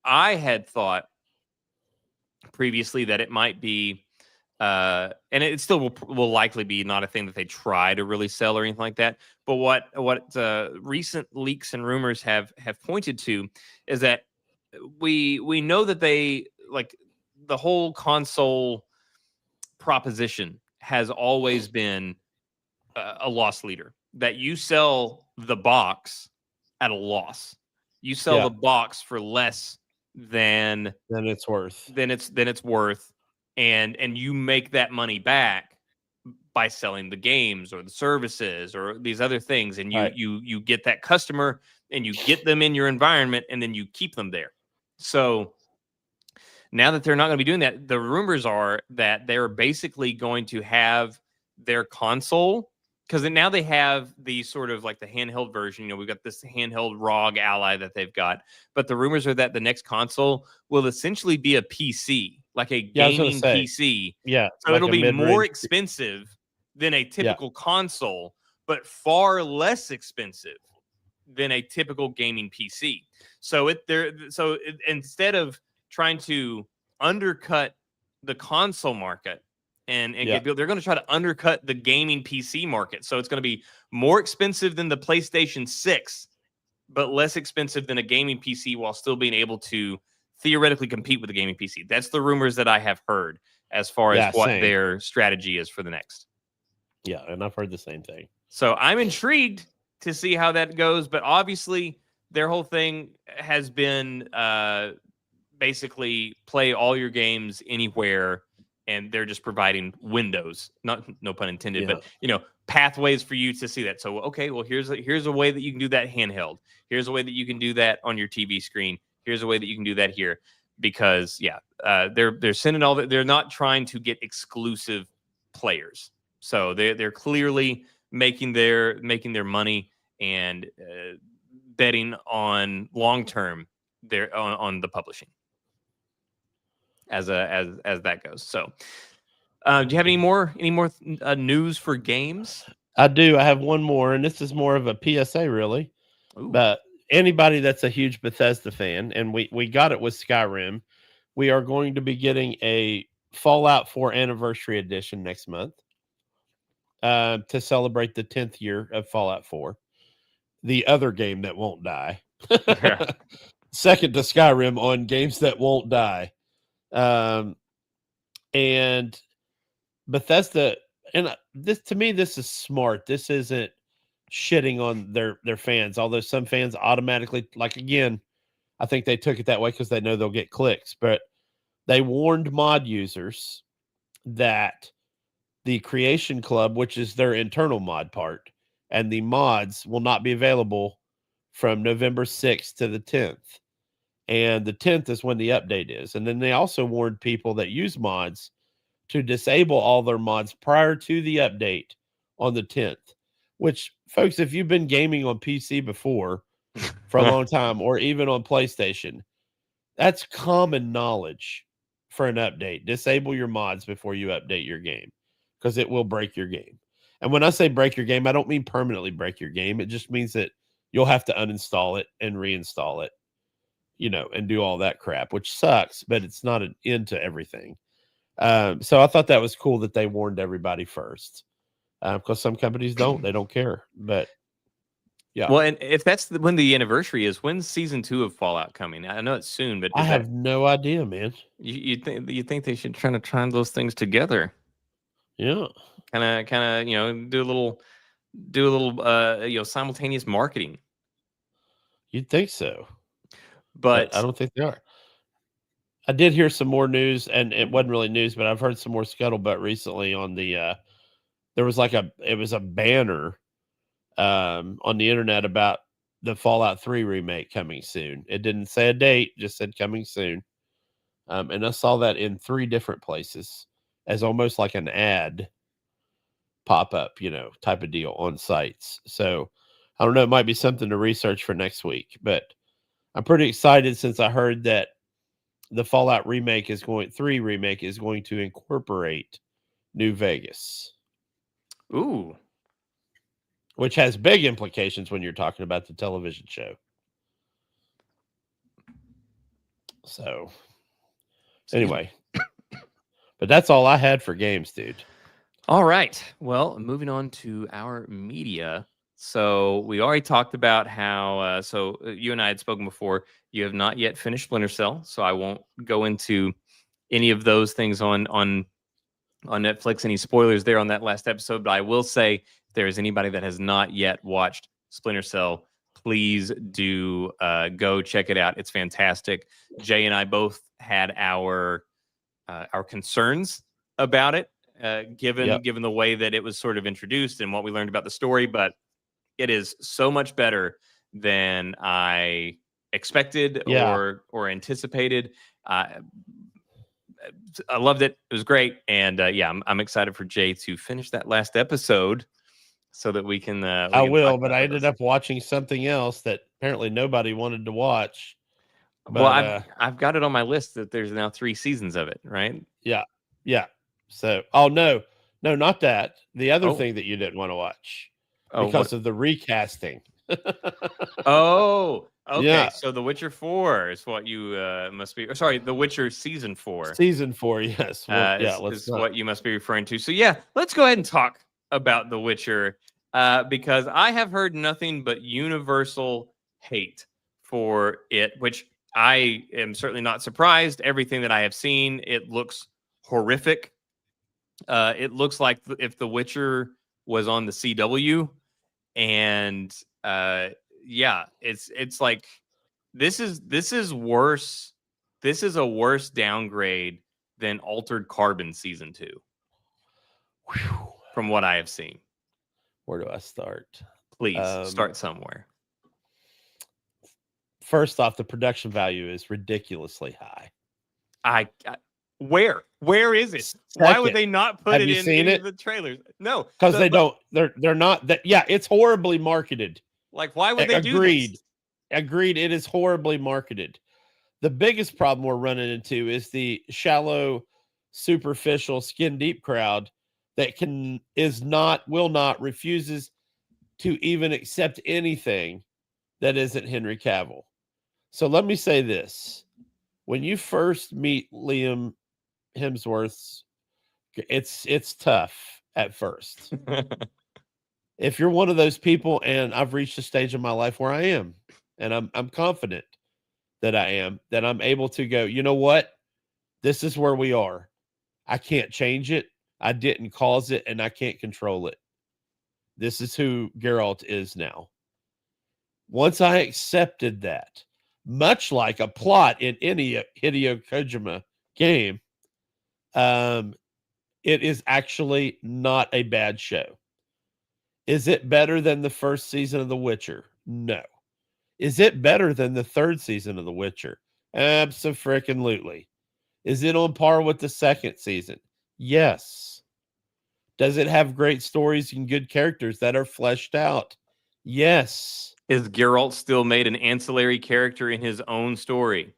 I had thought previously that it might be and it still will likely be not a thing that they try to really sell or anything like that. But what recent leaks and rumors have pointed to is that we know that they, like, the whole console proposition has always been a loss leader, that you sell the box at a loss. You sell the box for less than it's worth. Than it's worth. And you make that money back by selling the games or the services or these other things, and you get that customer and you get them in your environment, and then you keep them there. So now that they're not going to be doing that, the rumors are that they're basically going to have their console, because now they have the sort of like the handheld version. You know, we've got this handheld ROG Ally that they've got, but the rumors are that the next console will essentially be a PC, like a gaming PC. Yeah. So like it'll be mid-range more expensive than a typical console, but far less expensive than a typical gaming PC. So instead of trying to undercut the console market and get built, they're going to try to undercut the gaming PC market. So it's going to be more expensive than the PlayStation 6, but less expensive than a gaming PC, while still being able to theoretically compete with the gaming PC. That's the rumors that I have heard as far as what their strategy is for the next. Yeah, and I've heard the same thing. So I'm intrigued to see how that goes, but obviously their whole thing has been basically play all your games anywhere, and they're just providing windows, no pun intended, but pathways for you to see that. So okay, well here's a way that you can do that handheld. Here's a way that you can do that on your TV screen. Here's a way that you can do that here, because they're sending all that. They're not trying to get exclusive players, so they're clearly making their money and betting on long term there on the publishing as that goes. So do you have any more news for games? I do. I have one more, and this is more of a PSA, really. Ooh. But anybody that's a huge Bethesda fan, and we got it with Skyrim, we are going to be getting a Fallout 4 Anniversary Edition next month to celebrate the 10th year of Fallout 4. the other game that won't die. Yeah. Second to Skyrim on games that won't die. And Bethesda, and this, to me, this is smart. This isn't shitting on their fans, although some fans automatically, like, again, I think they took it that way because they know they'll get clicks, but they warned mod users that the Creation Club, which is their internal mod part, and the mods will not be available from November 6th to the 10th. And the 10th is when the update is. And then they also warned people that use mods to disable all their mods prior to the update on the 10th, which, folks, if you've been gaming on PC before for a long time, or even on PlayStation, that's common knowledge for an update. Disable your mods before you update your game, because it will break your game. And when I say break your game, I don't mean permanently break your game. It just means that you'll have to uninstall it and reinstall it, and do all that crap, which sucks, but it's not an end to everything. So I thought that was cool that they warned everybody first, because some companies they don't care. But yeah, Well, and if that's when the anniversary is, when's season 2 of Fallout coming? I know it's soon, but I have no idea, man. you think they should try to time those things together? Yeah, Kind of, do a little simultaneous marketing. you'd think so, But I don't think they are. I did hear some more news, and it wasn't really news, but I've heard some more scuttlebutt recently on the. There was it was a banner on the internet about the Fallout 3 remake coming soon. It didn't say a date, just said coming soon. And I saw that in 3 different places as almost like an ad pop up, type of deal on sites. So I don't know, it might be something to research for next week, but I'm pretty excited since I heard that the Fallout 3 remake is going to incorporate New Vegas. ooh, Which has big implications when you're talking about the television show. So, anyway, but that's all I had for games, dude. all right. Well, moving on to our media. So we already talked about how. So you and I had spoken before. You have not yet finished Splinter Cell, so I won't go into any of those things on Netflix. Any spoilers there on that last episode? But I will say, if there is anybody that has not yet watched Splinter Cell, please do go check it out. It's fantastic. Jay and I both had our concerns about it, given the way that it was sort of introduced and what we learned about the story. But it is so much better than I expected or anticipated. I loved it. It was great. And I'm excited for Jay to finish that last episode so that we can. I will, but I ended up watching something else that apparently nobody wanted to watch. But, well, I've got it on my list that there's now 3 seasons of it, right? Yeah. So, no, not that. The other thing that you didn't want to watch because of the recasting. Oh, okay. Yeah. So The Witcher 4 is what you must be. Sorry, The Witcher season 4. Season 4, yes. Well, is what you must be referring to. So yeah, let's go ahead and talk about The Witcher because I have heard nothing but universal hate for it, which I am certainly not surprised. Everything that I have seen, it looks horrific. It looks like if The Witcher was on the CW, and it's like this is worse. This is a worse downgrade than Altered Carbon season 2. From what I have seen. Where do I start? Please start somewhere. First off, the production value is ridiculously high. Where is it? Why would they not put it in any of the trailers? No, because they don't. They're not that. Yeah, it's horribly marketed. Like, why would they do this? Agreed. It is horribly marketed. The biggest problem we're running into is the shallow, superficial, skin deep crowd that refuses to even accept anything that isn't Henry Cavill. So let me say this. When you first meet Liam Hemsworth's, it's tough at first. If you're one of those people, and I've reached a stage in my life where I am, and I'm confident that that I'm able to go, you know what? This is where we are. I can't change it. I didn't cause it, and I can't control it. This is who Geralt is now. Once I accepted that, much like a plot in any Hideo Kojima game, it is actually not a bad show. Is it better than the first season of The Witcher? No. Is it better than the third season of The Witcher? Abso-freaking-lutely. Is it on par with the second season? Yes. Does it have great stories and good characters that are fleshed out? Yes. Is Geralt still made an ancillary character in his own story?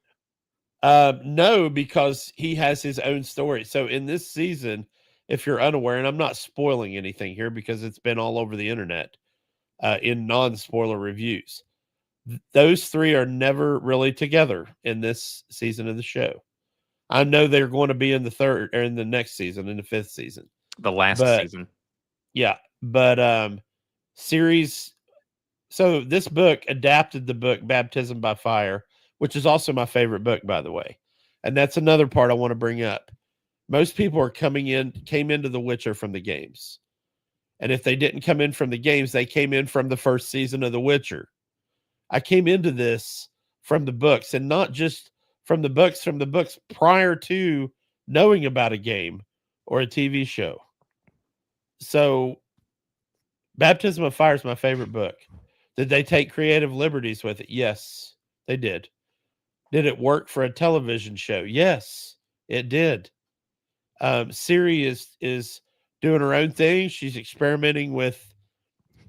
No, because he has his own story. So in this season, if you're unaware, and I'm not spoiling anything here because it's been all over the internet in non-spoiler reviews, those three are never really together in this season of the show. I know they're going to be in the third or in the next season, in the fifth season. The last season. Yeah. But series. So this book adapted the book Baptism by Fire, which is also my favorite book, by the way. And that's another part I want to bring up. Most people came into The Witcher from the games. And if they didn't come in from the games, they came in from the first season of The Witcher. I came into this from the books, and not just from the books prior to knowing about a game or a TV show. So Baptism of Fire is my favorite book. Did they take creative liberties with it? Yes, they did. Did it work for a television show? Yes, it did. Ciri is doing her own thing. She's experimenting with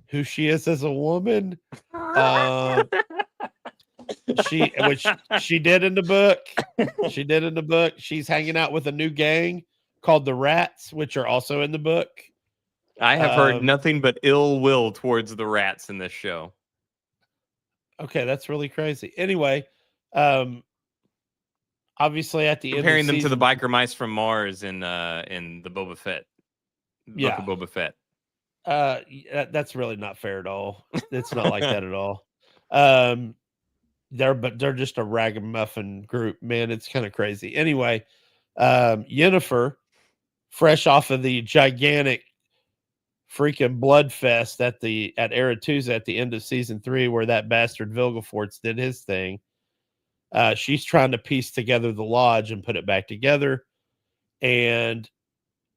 who she is as a woman. Which she did in the book. She did in the book. She's hanging out with a new gang called the Rats, which are also in the book. I have heard nothing but ill will towards the rats in this show. Okay, that's really crazy. Anyway, obviously at the comparing end of them season, to the biker mice from Mars in the Boba Fett. Book of Boba Fett. That's really not fair at all. It's not like that at all. They're just a ragamuffin group, man. It's kind of crazy. Anyway, Yennefer, fresh off of the gigantic freaking blood fest at Aretuza at the end of season 3, where that bastard Vilgefortz did his thing. She's trying to piece together the lodge and put it back together. And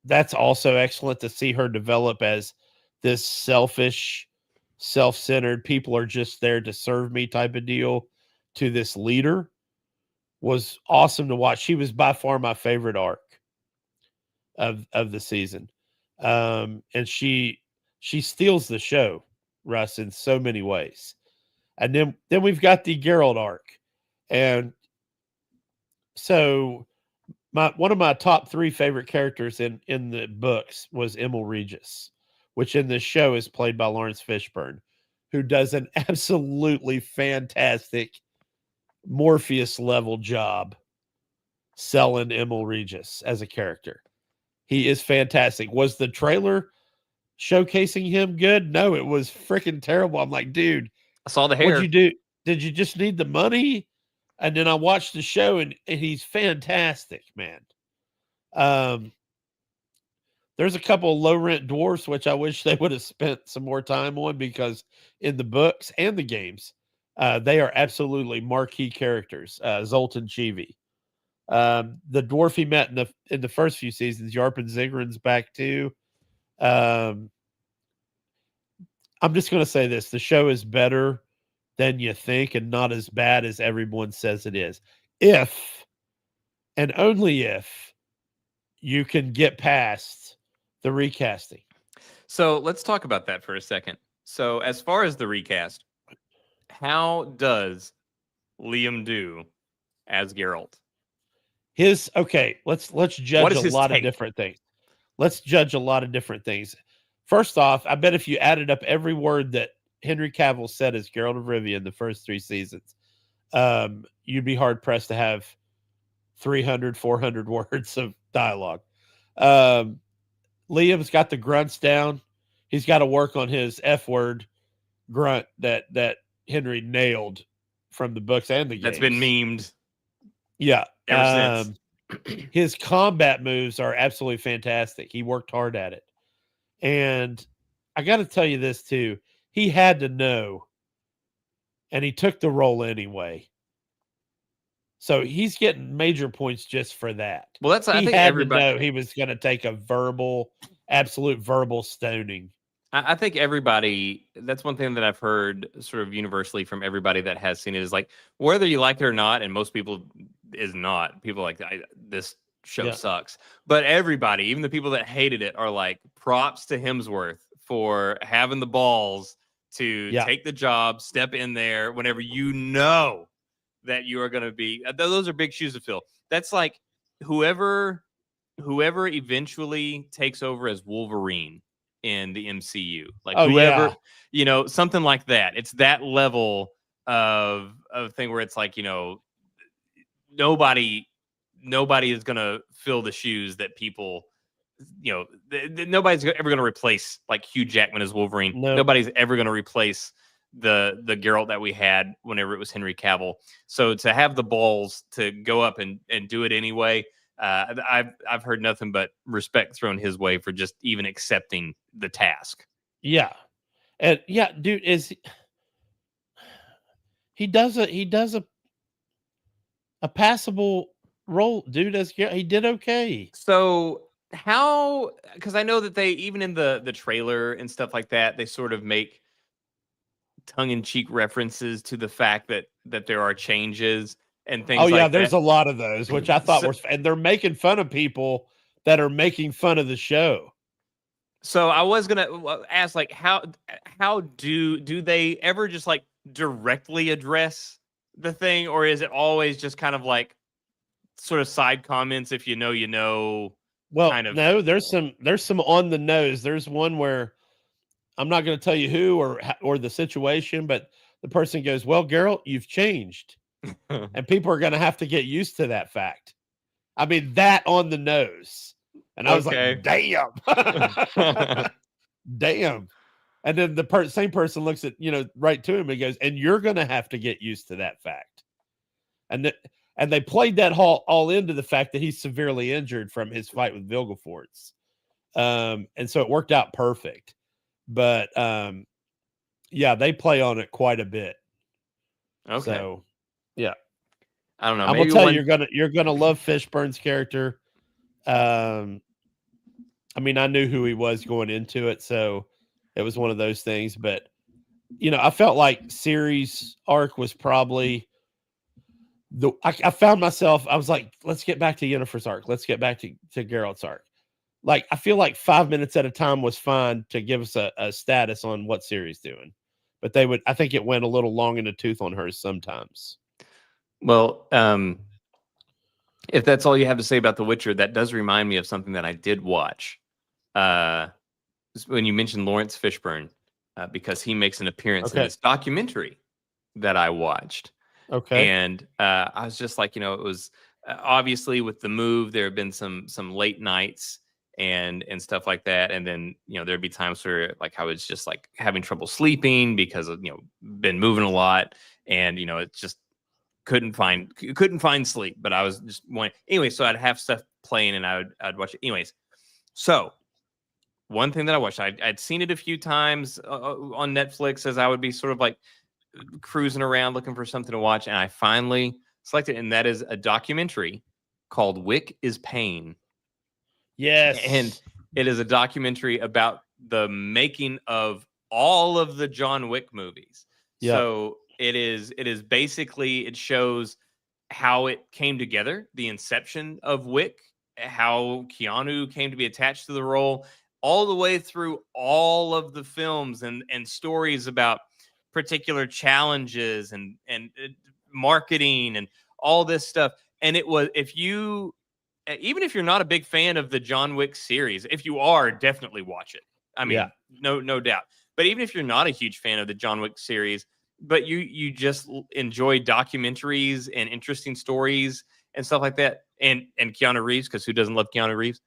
that's also excellent to see her develop as this selfish, self-centered, people are just there to serve me type of deal, to this leader. Was awesome to watch. She was by far my favorite arc of the season. And she steals the show, Russ, in so many ways. And then we've got the Geralt arc. And so one of my top 3 favorite characters in the books was Emil Regis, which in this show is played by Lawrence Fishburne, who does an absolutely fantastic Morpheus level job selling Emil Regis as a character. He is fantastic. Was the trailer showcasing him good? No, it was freaking terrible. I'm like, dude, I saw the hair. what'd you do? Did you just need the money? And then I watched the show, and he's fantastic, man. There's a couple of low rent dwarfs, which I wish they would have spent some more time on, because in the books and the games, they are absolutely marquee characters. Zoltan Chivi, the dwarf he met in the first few seasons, Yarpen Zigrin's back too. I'm just going to say this: the show is better than you think, and not as bad as everyone says it is. If, and only if, you can get past the recasting. So let's talk about that for a second. So as far as the recast, how does Liam do as Geralt? Let's judge a lot of different things. Let's judge a lot of different things. First off, I bet if you added up every word that Henry Cavill said as Geralt of Rivia in the first 3 seasons, you'd be hard pressed to have 300, 400 words of dialogue. Liam's got the grunts down. he's got to work on his F word grunt that Henry nailed from the books and the games. That's been memed. Yeah. Ever since. His combat moves are absolutely fantastic. He worked hard at it. And I got to tell you this too. He had to know, and he took the role anyway. So he's getting major points just for that. Well, I He think had everybody to know he was going to take a absolute verbal stoning. I think everybody, that's one thing that I've heard sort of universally from everybody that has seen it is like, whether you like it or not, and most people is not, people are like, this show sucks. But everybody, even the people that hated it, are like, props to Hemsworth for having the balls to take the job, step in there whenever you know that you are going to be, those are big shoes to fill. That's like whoever eventually takes over as Wolverine in the MCU, like whoever, you know, something like that. It's that level of thing where it's like, you know, nobody is going to fill the shoes that people, you know, nobody's ever going to replace like Hugh Jackman as Wolverine. No. Nobody's ever going to replace the Geralt that we had whenever it was Henry Cavill. So to have the balls to go up and do it anyway, I've heard nothing but respect thrown his way for just even accepting the task. Yeah. And yeah, dude, he does a passable role, dude. He did okay. So how, because I know that they, even in the trailer and stuff like that, they sort of make tongue-in-cheek references to the fact that there are changes and things. Oh yeah, like there's that. a lot of those, which I thought were, and they're making fun of people that are making fun of the show. So I was gonna ask, like, how do they ever just like directly address the thing, or is it always just kind of like sort of side comments? If you know, you know. Well, kind of. No, there's some on the nose. There's one where I'm not going to tell you who or the situation, but the person goes, "Well, Geralt, you've changed," and people are going to have to get used to that fact. I mean, that on the nose, and I was like, "Damn, damn." And then the same person looks at, you know, right to him and goes, "And you're going to have to get used to that fact." And they played that all into the fact that he's severely injured from his fight with Vilgefortz. And so it worked out perfect. But yeah, they play on it quite a bit. Okay. So yeah. I don't know. I'm gonna tell you, you're gonna love Fishburne's character. I mean, I knew who he was going into it, so it was one of those things. But you know, I felt like Ciri's arc was probably I found myself, I was like, let's get back to Yennefer's arc. Let's get back to Geralt's arc. Like, I feel like 5 minutes at a time was fine to give us a status on what Ciri's doing. But I think it went a little long in the tooth on hers sometimes. Well, if that's all you have to say about The Witcher, that does remind me of something that I did watch. When you mentioned Lawrence Fishburne, because he makes an appearance in this documentary that I watched. Okay. And I was just like, you know, it was obviously with the move, there have been some late nights and stuff like that. And then, you know, there'd be times where like I was just like having trouble sleeping because of, you know, been moving a lot. And, you know, it just couldn't find sleep. But I was just wanting, anyway, so I'd have stuff playing and I'd watch it. Anyways, so one thing that I watched, I'd seen it a few times on Netflix as I would be sort of like cruising around looking for something to watch, and I finally selected, and that is a documentary called Wick is Pain. Yes. And it is a documentary about the making of all of the John Wick movies. Yep. So it is basically, it shows how it came together, the inception of Wick, how Keanu came to be attached to the role, all the way through all of the films and stories about particular challenges and marketing and all this stuff. And it was, even if you're not a big fan of the John Wick series, if you are, definitely watch it. I mean, no doubt. But even if you're not a huge fan of the John Wick series, but you just enjoy documentaries and interesting stories and stuff like that, and Keanu Reeves, because who doesn't love Keanu Reeves?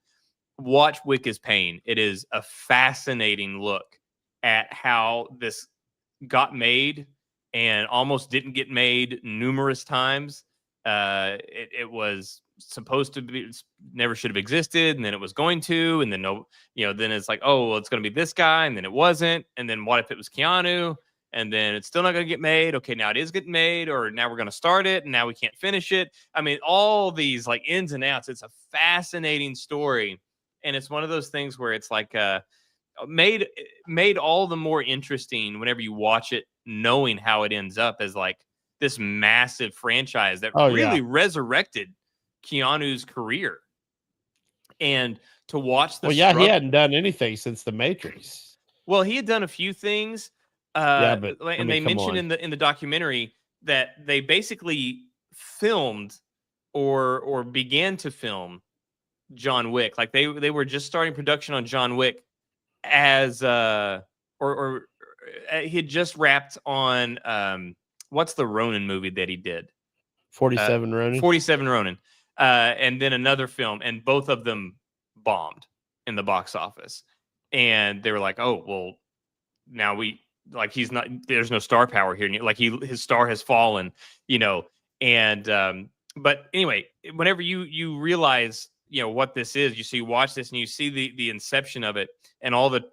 Watch Wick is Pain. It is a fascinating look at how this got made and almost didn't get made numerous times. It was supposed to be, never should have existed, and then it was going to, and then then it's like, oh, well, it's going to be this guy, and then it wasn't, and then what if it was Keanu, and then it's still not going to get made? Okay, now it is getting made, or now we're going to start it, and now we can't finish it. I mean, all these like ins and outs. It's a fascinating story, and it's one of those things where it's like made all the more interesting whenever you watch it, knowing how it ends up as like this massive franchise that really resurrected Keanu's career. And to watch the he hadn't done anything since The Matrix. Well, he had done a few things. But and they mentioned in the documentary that they basically filmed or began to film John Wick. Like they were just starting production on John Wick as he had just wrapped on what's the Ronin movie that he did? 47 Ronin. 47 Ronin. And then another film, and both of them bombed in the box office. And they were like, oh, well, now he's not, there's no star power here. Like his star has fallen, and, but anyway, whenever you realize, what this is, you watch this and you see the inception of it and all the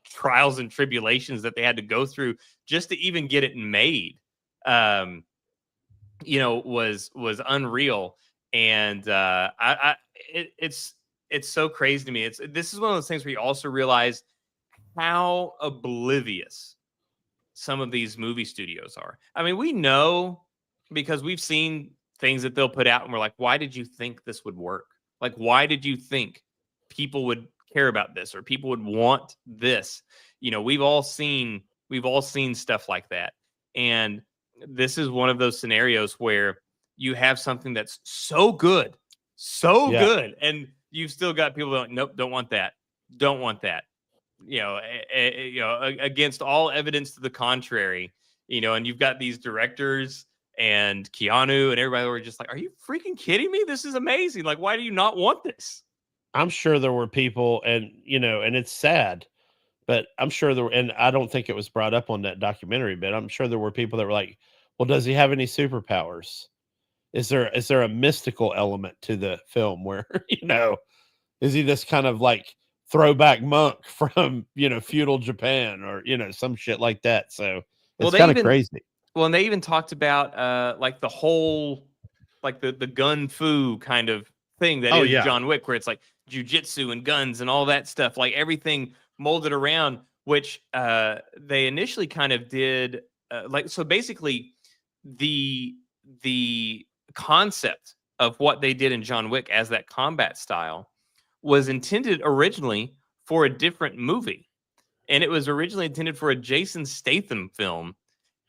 trials and tribulations that they had to go through just to even get it made, was unreal. And it's so crazy to me. This is one of those things where you also realize how oblivious some of these movie studios are. I mean, we know because we've seen things that they'll put out and we're like, why did you think this would work? Like, why did you think people would care about this or people would want this? We've all seen stuff like that. And this is one of those scenarios where you have something that's so good, and you've still got people going, nope, don't want that. Against all evidence to the contrary, and you've got these directors and Keanu and everybody were just like, are you freaking kidding me? This is amazing. Like, why do you not want this? I'm sure there were people, and and it's sad, but I'm sure there were, and I don't think it was brought up on that documentary, but I'm sure there were people that were like, well, does he have any superpowers? Is there a mystical element to the film where, is he this kind of like throwback monk from, feudal Japan or, some shit like that? So it's kind of crazy. Well, and they even talked about like the whole, like the gun fu kind of thing that is John Wick, where it's like jujitsu and guns and all that stuff, like everything molded around, which they initially kind of did so basically the concept of what they did in John Wick as that combat style was intended originally for a different movie. And it was originally intended for a Jason Statham film.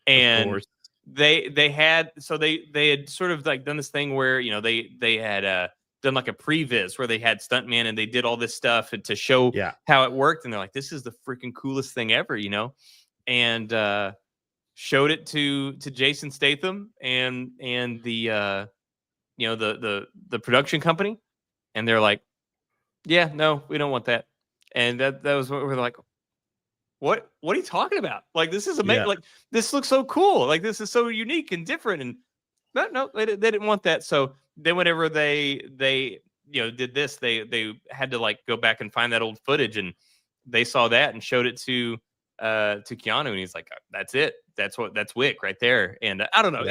And they had sort of like done this thing where, they had done like a previs where they had stuntman and they did all this stuff to show how it worked. And they're like, this is the freaking coolest thing ever, and showed it to Jason Statham and the the production company, and they're like, yeah, no, we don't want that. And that was what we're like, what are you talking about? Like, this is amazing. Like, this looks so cool. Like, this is so unique and different. And no, they didn't want that. So then whenever they did this, they had to like go back and find that old footage, and they saw that and showed it to Keanu, and he's like, that's it. That's Wick right there. And I don't know.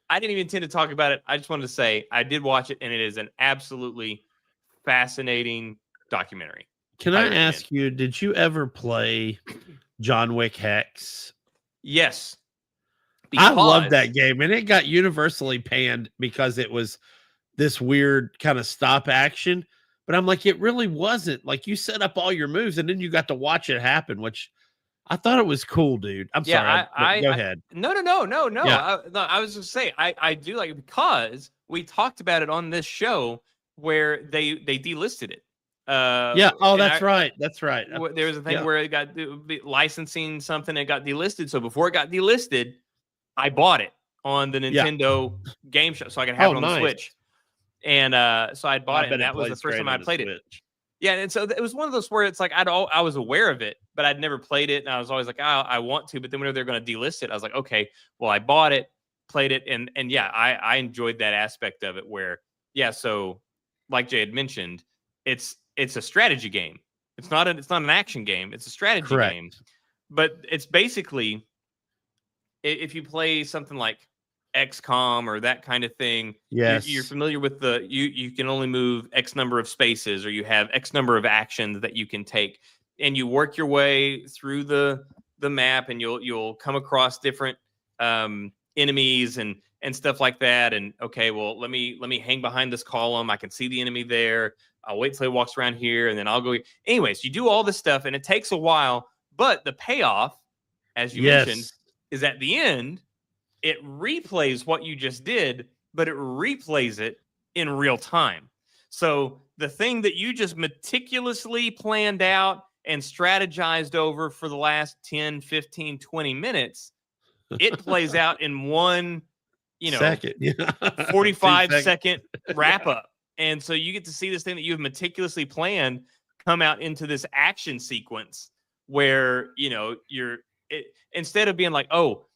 I didn't even intend to talk about it. I just wanted to say I did watch it, and it is an absolutely fascinating documentary. Can I ask you, did you ever play John Wick Hex? Yes. I loved that game, and it got universally panned because it was this weird kind of stop action. But I'm like, it really wasn't. Like, you set up all your moves, and then you got to watch it happen, which I thought it was cool, dude. I'm sorry. Go ahead. No. Yeah. I was just saying, I do like it because we talked about it on this show where they delisted it. That's right. There was a thing where it got licensing something, it got delisted. So before it got delisted, I bought it on the Nintendo game show so I could have it on the Switch. And so I bought it, and that was the first time I played it. Yeah, and so it was one of those where it's like I was aware of it, but I'd never played it, and I was always like, oh, I want to. But then whenever they're going to delist it, I was like, okay, well, I bought it, played it, and yeah, I enjoyed that aspect of it. Where so like Jay had mentioned, it's a strategy game. It's not an action game. It's a strategy game. But it's basically, if you play something like XCOM or that kind of thing, Yes. you're familiar with you can only move X number of spaces, or you have X number of actions that you can take, and you work your way through the map, and you'll come across different enemies and stuff like that. And okay, well, let me hang behind this column. I can see the enemy there. I'll wait till he walks around here, and then I'll go. Anyways, you do all this stuff, and it takes a while, but the payoff, as you mentioned, is at the end. It replays what you just did, but it replays it in real time. So the thing that you just meticulously planned out and strategized over for the last 10, 15, 20 minutes, it plays out in one, second. 45-second wrap up. And so you get to see this thing that you've meticulously planned come out into this action sequence where, instead of being like, oh,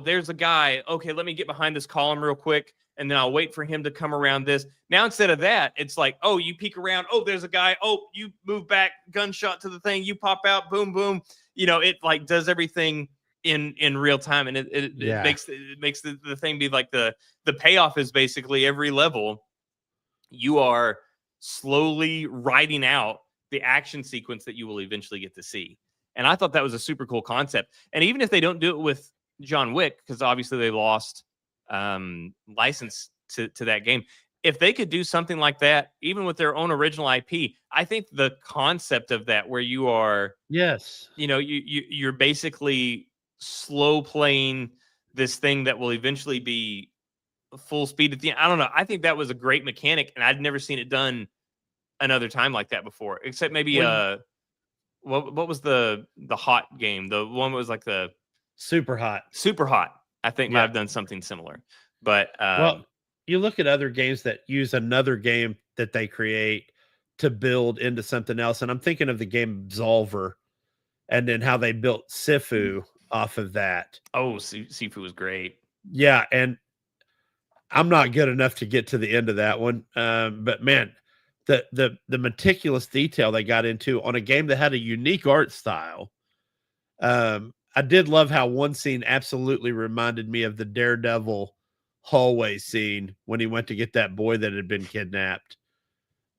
there's a guy. Okay, let me get behind this column real quick, and then I'll wait for him to come around this. Now, instead of that, it's like, oh, you peek around. Oh, there's a guy. Oh, you move back, gunshot to the thing. You pop out, boom, boom. It like does everything in real time, and it makes the thing be like the payoff is basically every level. You are slowly writing out the action sequence that you will eventually get to see. And I thought that was a super cool concept. And even if they don't do it with John Wick, because obviously they lost license to that game, if they could do something like that, even with their own original IP, I think the concept of that, where you are, you're basically slow playing this thing that will eventually be full speed at the end. I don't know. I think that was a great mechanic, and I'd never seen it done another time like that before, except maybe what was the hot game? The one was like the Super Hot. I think might have done something similar. But well, you look at other games that use another game that they create to build into something else, and I'm thinking of the game Absolver, and then how they built Sifu off of that. Oh, Sifu was great. Yeah, and I'm not good enough to get to the end of that one, but man, the meticulous detail they got into on a game that had a unique art style. I did love how one scene absolutely reminded me of the Daredevil hallway scene when he went to get that boy that had been kidnapped.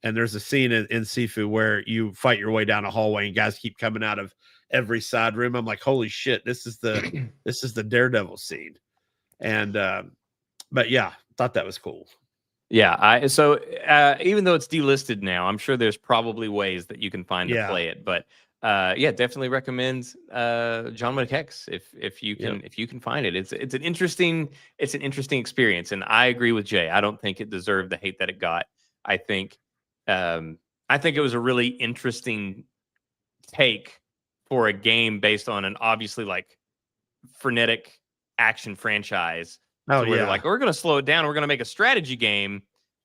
And there's a scene in Sifu where you fight your way down a hallway and guys keep coming out of every side room. I'm like, holy shit, this is the Daredevil scene. And but yeah, thought that was cool. Yeah, so even though it's delisted now, I'm sure there's probably ways that you can find to play it. But definitely recommend John Wick X if you can find it. It's an interesting experience, and I agree with Jay. I don't think it deserved the hate that it got. I think it was a really interesting take for a game based on an obviously like frenetic action franchise. Like, we're going to slow it down. We're going to make a strategy game,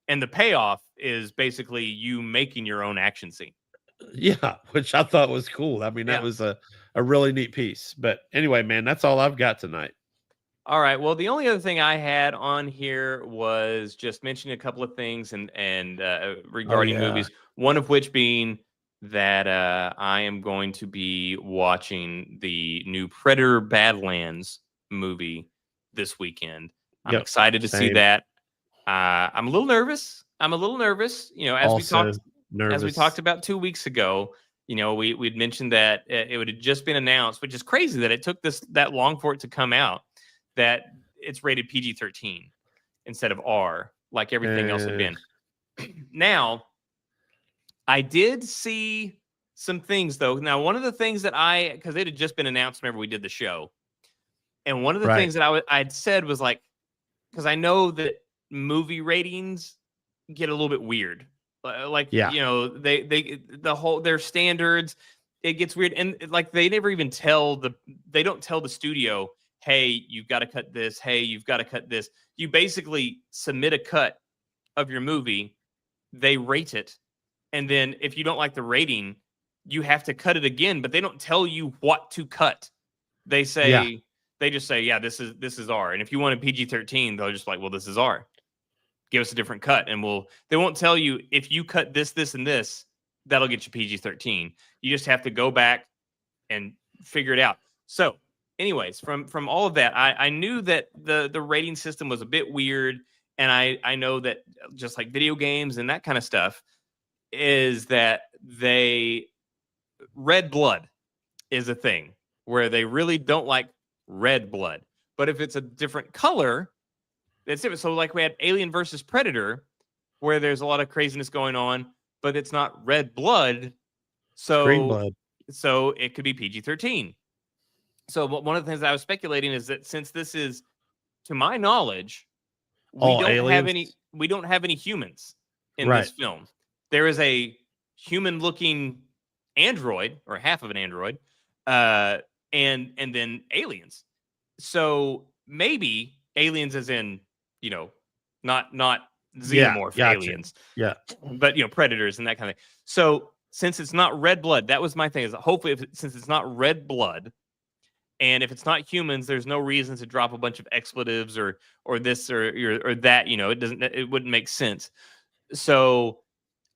and the payoff is basically you making your own action scene. Yeah, which I thought was cool. I mean, that was a really neat piece. But anyway, man, that's all I've got tonight. All right. Well, the only other thing I had on here was just mentioning a couple of things and regarding movies. One of which being that I am going to be watching the new Predator Badlands movie this weekend. I'm excited to see that. I'm a little nervous. As we talked about 2 weeks ago, we'd mentioned that it would have just been announced, which is crazy that it took that long for it to come out, that it's rated PG-13 instead of R, like everything else had been. Now, I did see some things, though. Now, one of the things that because it had just been announced whenever we did the show, and one of the things that I'd said was like, because I know that movie ratings get a little bit weird. Like, their standards, it gets weird. And like, they never even they don't tell the studio, hey, you've got to cut this. Hey, you've got to cut this. You basically submit a cut of your movie. They rate it. and then if you don't like the rating, you have to cut it again, but they don't tell you what to cut. They say they just say, yeah, this is R. And if you want a PG-13, they'll just like, well, this is R. Give us a different cut, and they won't tell you if you cut this, this, and this, that'll get you PG-13. You just have to go back and figure it out. So, anyways, from all of that, I knew that the rating system was a bit weird, and I know that just like video games and that kind of stuff, is that red blood is a thing where they really don't like red blood. But if it's a different color, that's different. So like we had Alien versus Predator, where there's a lot of craziness going on, but it's not red blood. So Green blood. So it could be PG-13. So one of the things I was speculating is that since this is, to my knowledge, we All don't aliens? have any humans in Right. this film. There is a human-looking android, or half of an android, and then aliens. So maybe aliens, as in, not xenomorph gotcha. aliens, Yeah. but predators and that kind of thing. So since it's not red blood, that was my thing. Is hopefully, since it's not red blood, and if it's not humans, there's no reason to drop a bunch of expletives or this or that. It wouldn't make sense. So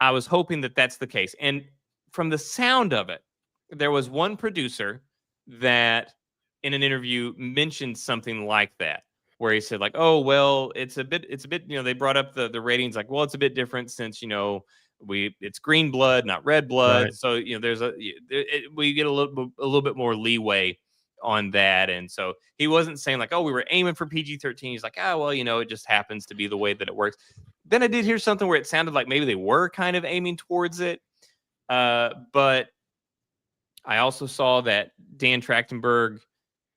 I was hoping that that's the case. And from the sound of it, there was one producer that in an interview mentioned something like that, where he said like, oh, well, it's a bit, they brought up the ratings like, well, it's a bit different since, it's green blood, not red blood. Right. So, we get a little bit more leeway on that. And so he wasn't saying like, oh, we were aiming for PG-13. He's like, oh, well, it just happens to be the way that it works. Then I did hear something where it sounded like maybe they were kind of aiming towards it. But I also saw that Dan Trachtenberg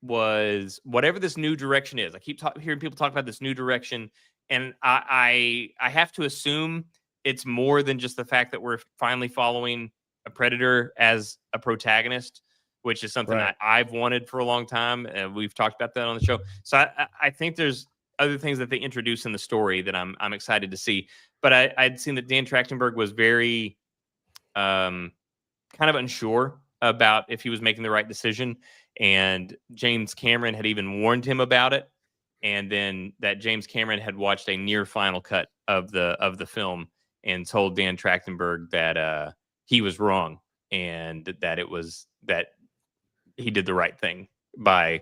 was, whatever this new direction is, I keep hearing people talk about this new direction, and I have to assume it's more than just the fact that we're finally following a predator as a protagonist, which is something Right. I've wanted for a long time, and we've talked about that on the show. So I think there's other things that they introduce in the story that I'm excited to see. But I'd seen that Dan Trachtenberg was very kind of unsure about if he was making the right decision, and James Cameron had even warned him about it, and then that James Cameron had watched a near final cut of the film and told Dan Trachtenberg that he was wrong, and that he did the right thing by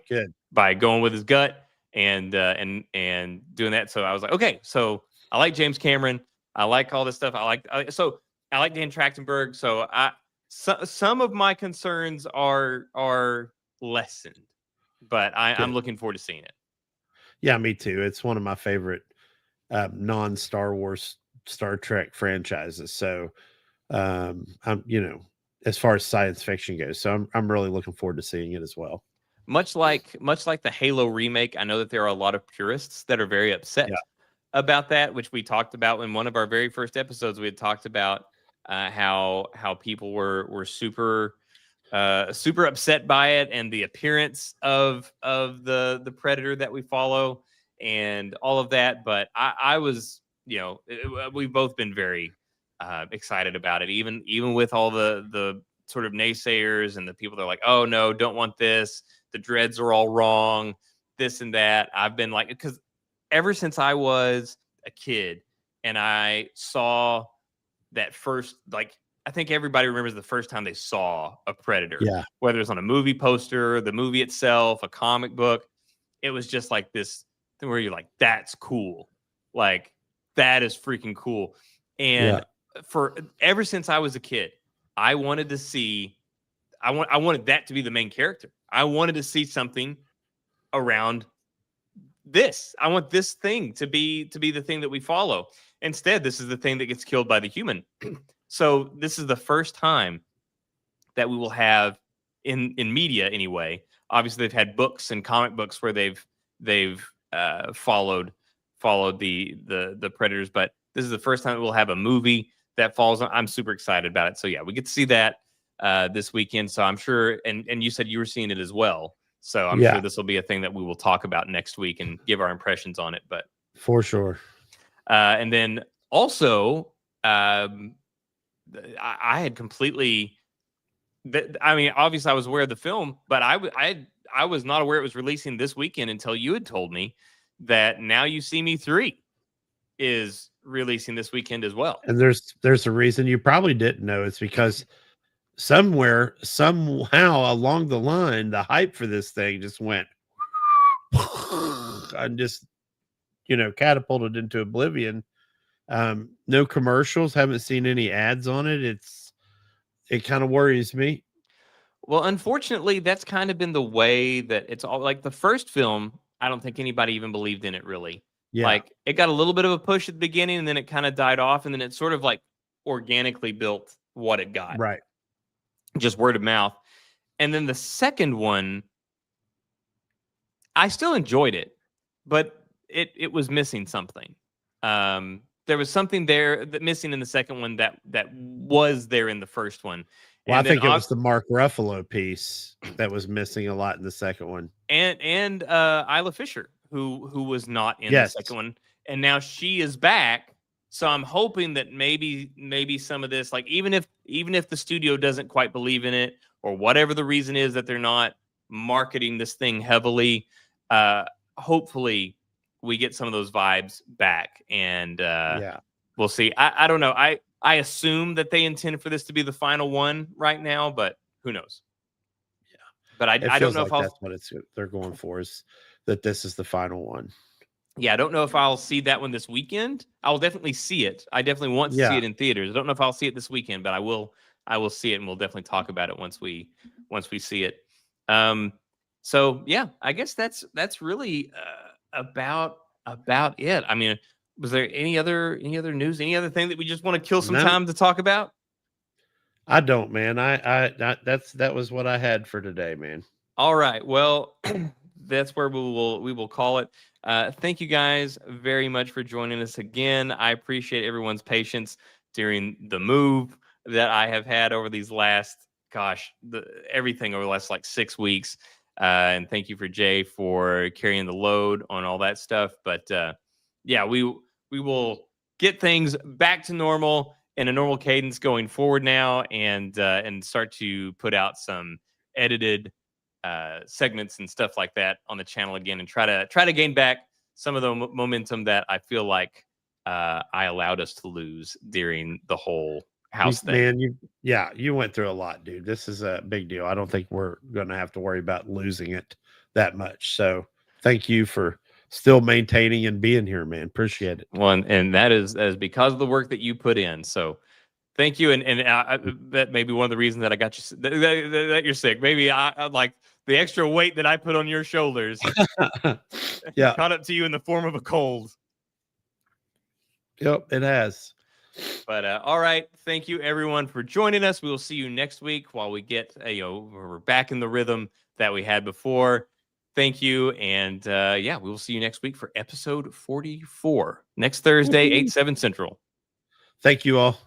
going with his gut and doing that. So I was like, okay, so I like James Cameron, I like all this stuff, I like Dan Trachtenberg. So some of my concerns are lessened, but I'm looking forward to seeing it. Yeah, me too. It's one of my favorite non-Star Wars Star Trek franchises. So I'm as far as science fiction goes. So I'm really looking forward to seeing it as well. Much like the Halo remake, I know that there are a lot of purists that are very upset about that, which we talked about in one of our very first episodes. We had talked about how people were super upset by it, and the appearance of the predator that we follow and all of that. But I was, we've both been very excited about it, even with all the sort of naysayers and the people that are like, oh no, don't want this, the dreads are all wrong, this and that. I've been like, because ever since I was a kid and I saw that first, like, I think everybody remembers the first time they saw a predator, whether it's on a movie poster, the movie itself, a comic book. It was just like this thing where you're like, that's cool, like that is freaking cool. And for ever since I was a kid, I wanted to see, I wanted that to be the main character. I wanted to see something around this. I want this thing to be the thing that we follow. Instead, this is the thing that gets killed by the human. So this is the first time that we will have in media anyway. Obviously, they've had books and comic books where they've followed the predators, but this is the first time that we'll have a movie that falls on. I'm super excited about it. So yeah, we get to see that this weekend. So I'm sure, and you said you were seeing it as well. So I'm sure this will be a thing that we will talk about next week and give our impressions on it. But for sure. And then also, I had completely. I mean, obviously, I was aware of the film, but I was not aware it was releasing this weekend until you had told me that Now You See Me 3 is releasing this weekend as well. And there's a reason you probably didn't know. It's because somewhere, somehow along the line, the hype for this thing just went and just, catapulted into oblivion. No commercials, haven't seen any ads on it. It kind of worries me. Well, unfortunately, that's kind of been the way that it's all like the first film. I don't think anybody even believed in it really. Yeah. Like it got a little bit of a push at the beginning and then it kind of died off and then it sort of like organically built what it got. Right. Just word of mouth. And then the second one, I still enjoyed it, but it was missing something. There was something there that missing in the second one that was there in the first one. Well, And I think then it was the Mark Ruffalo piece that was missing a lot in the second one. and Isla Fisher, who was not in the second one, and now she is back. So I'm hoping that maybe some of this, like even if the studio doesn't quite believe in it or whatever the reason is that they're not marketing this thing heavily, hopefully we get some of those vibes back, and we'll see. I don't know. I assume that they intend for this to be the final one right now, but who knows? Yeah, but I don't know like if I'll. That's what they're going for, is that this is the final one. Yeah, I don't know if I'll see that one this weekend. I will definitely see it. I definitely want to see it in theaters. I don't know if I'll see it this weekend, but I will see it, and we'll definitely talk about it once we see it. So yeah, I guess that's really about it. I mean, was there any other news, any other thing that we just want to kill some time to talk about? I don't, man. That was what I had for today, man. All right. Well, that's where we will call it. Thank you guys very much for joining us again. I appreciate everyone's patience during the move that I have had over these last, everything over the last like 6 weeks. And thank you for Jay for carrying the load on all that stuff. But yeah, we will get things back to normal in a normal cadence going forward now, and start to put out some edited segments and stuff like that on the channel again, and try to gain back some of the momentum that I feel like I allowed us to lose during the whole house thing. Man, you went through a lot, dude. This is a big deal. I don't think we're going to have to worry about losing it that much. So thank you for still maintaining and being here, man. Appreciate it. Well, and that is because of the work that you put in. So thank you. And that may be one of the reasons that I got you that you're sick. Maybe I like the extra weight that I put on your shoulders. Caught up to you in the form of a cold. Yep, it has. But all right, thank you everyone for joining us. We will see you next week while we get we're back in the rhythm that we had before. Thank you, and we will see you next week for episode 44 next Thursday, 8/7 Central. Thank you all.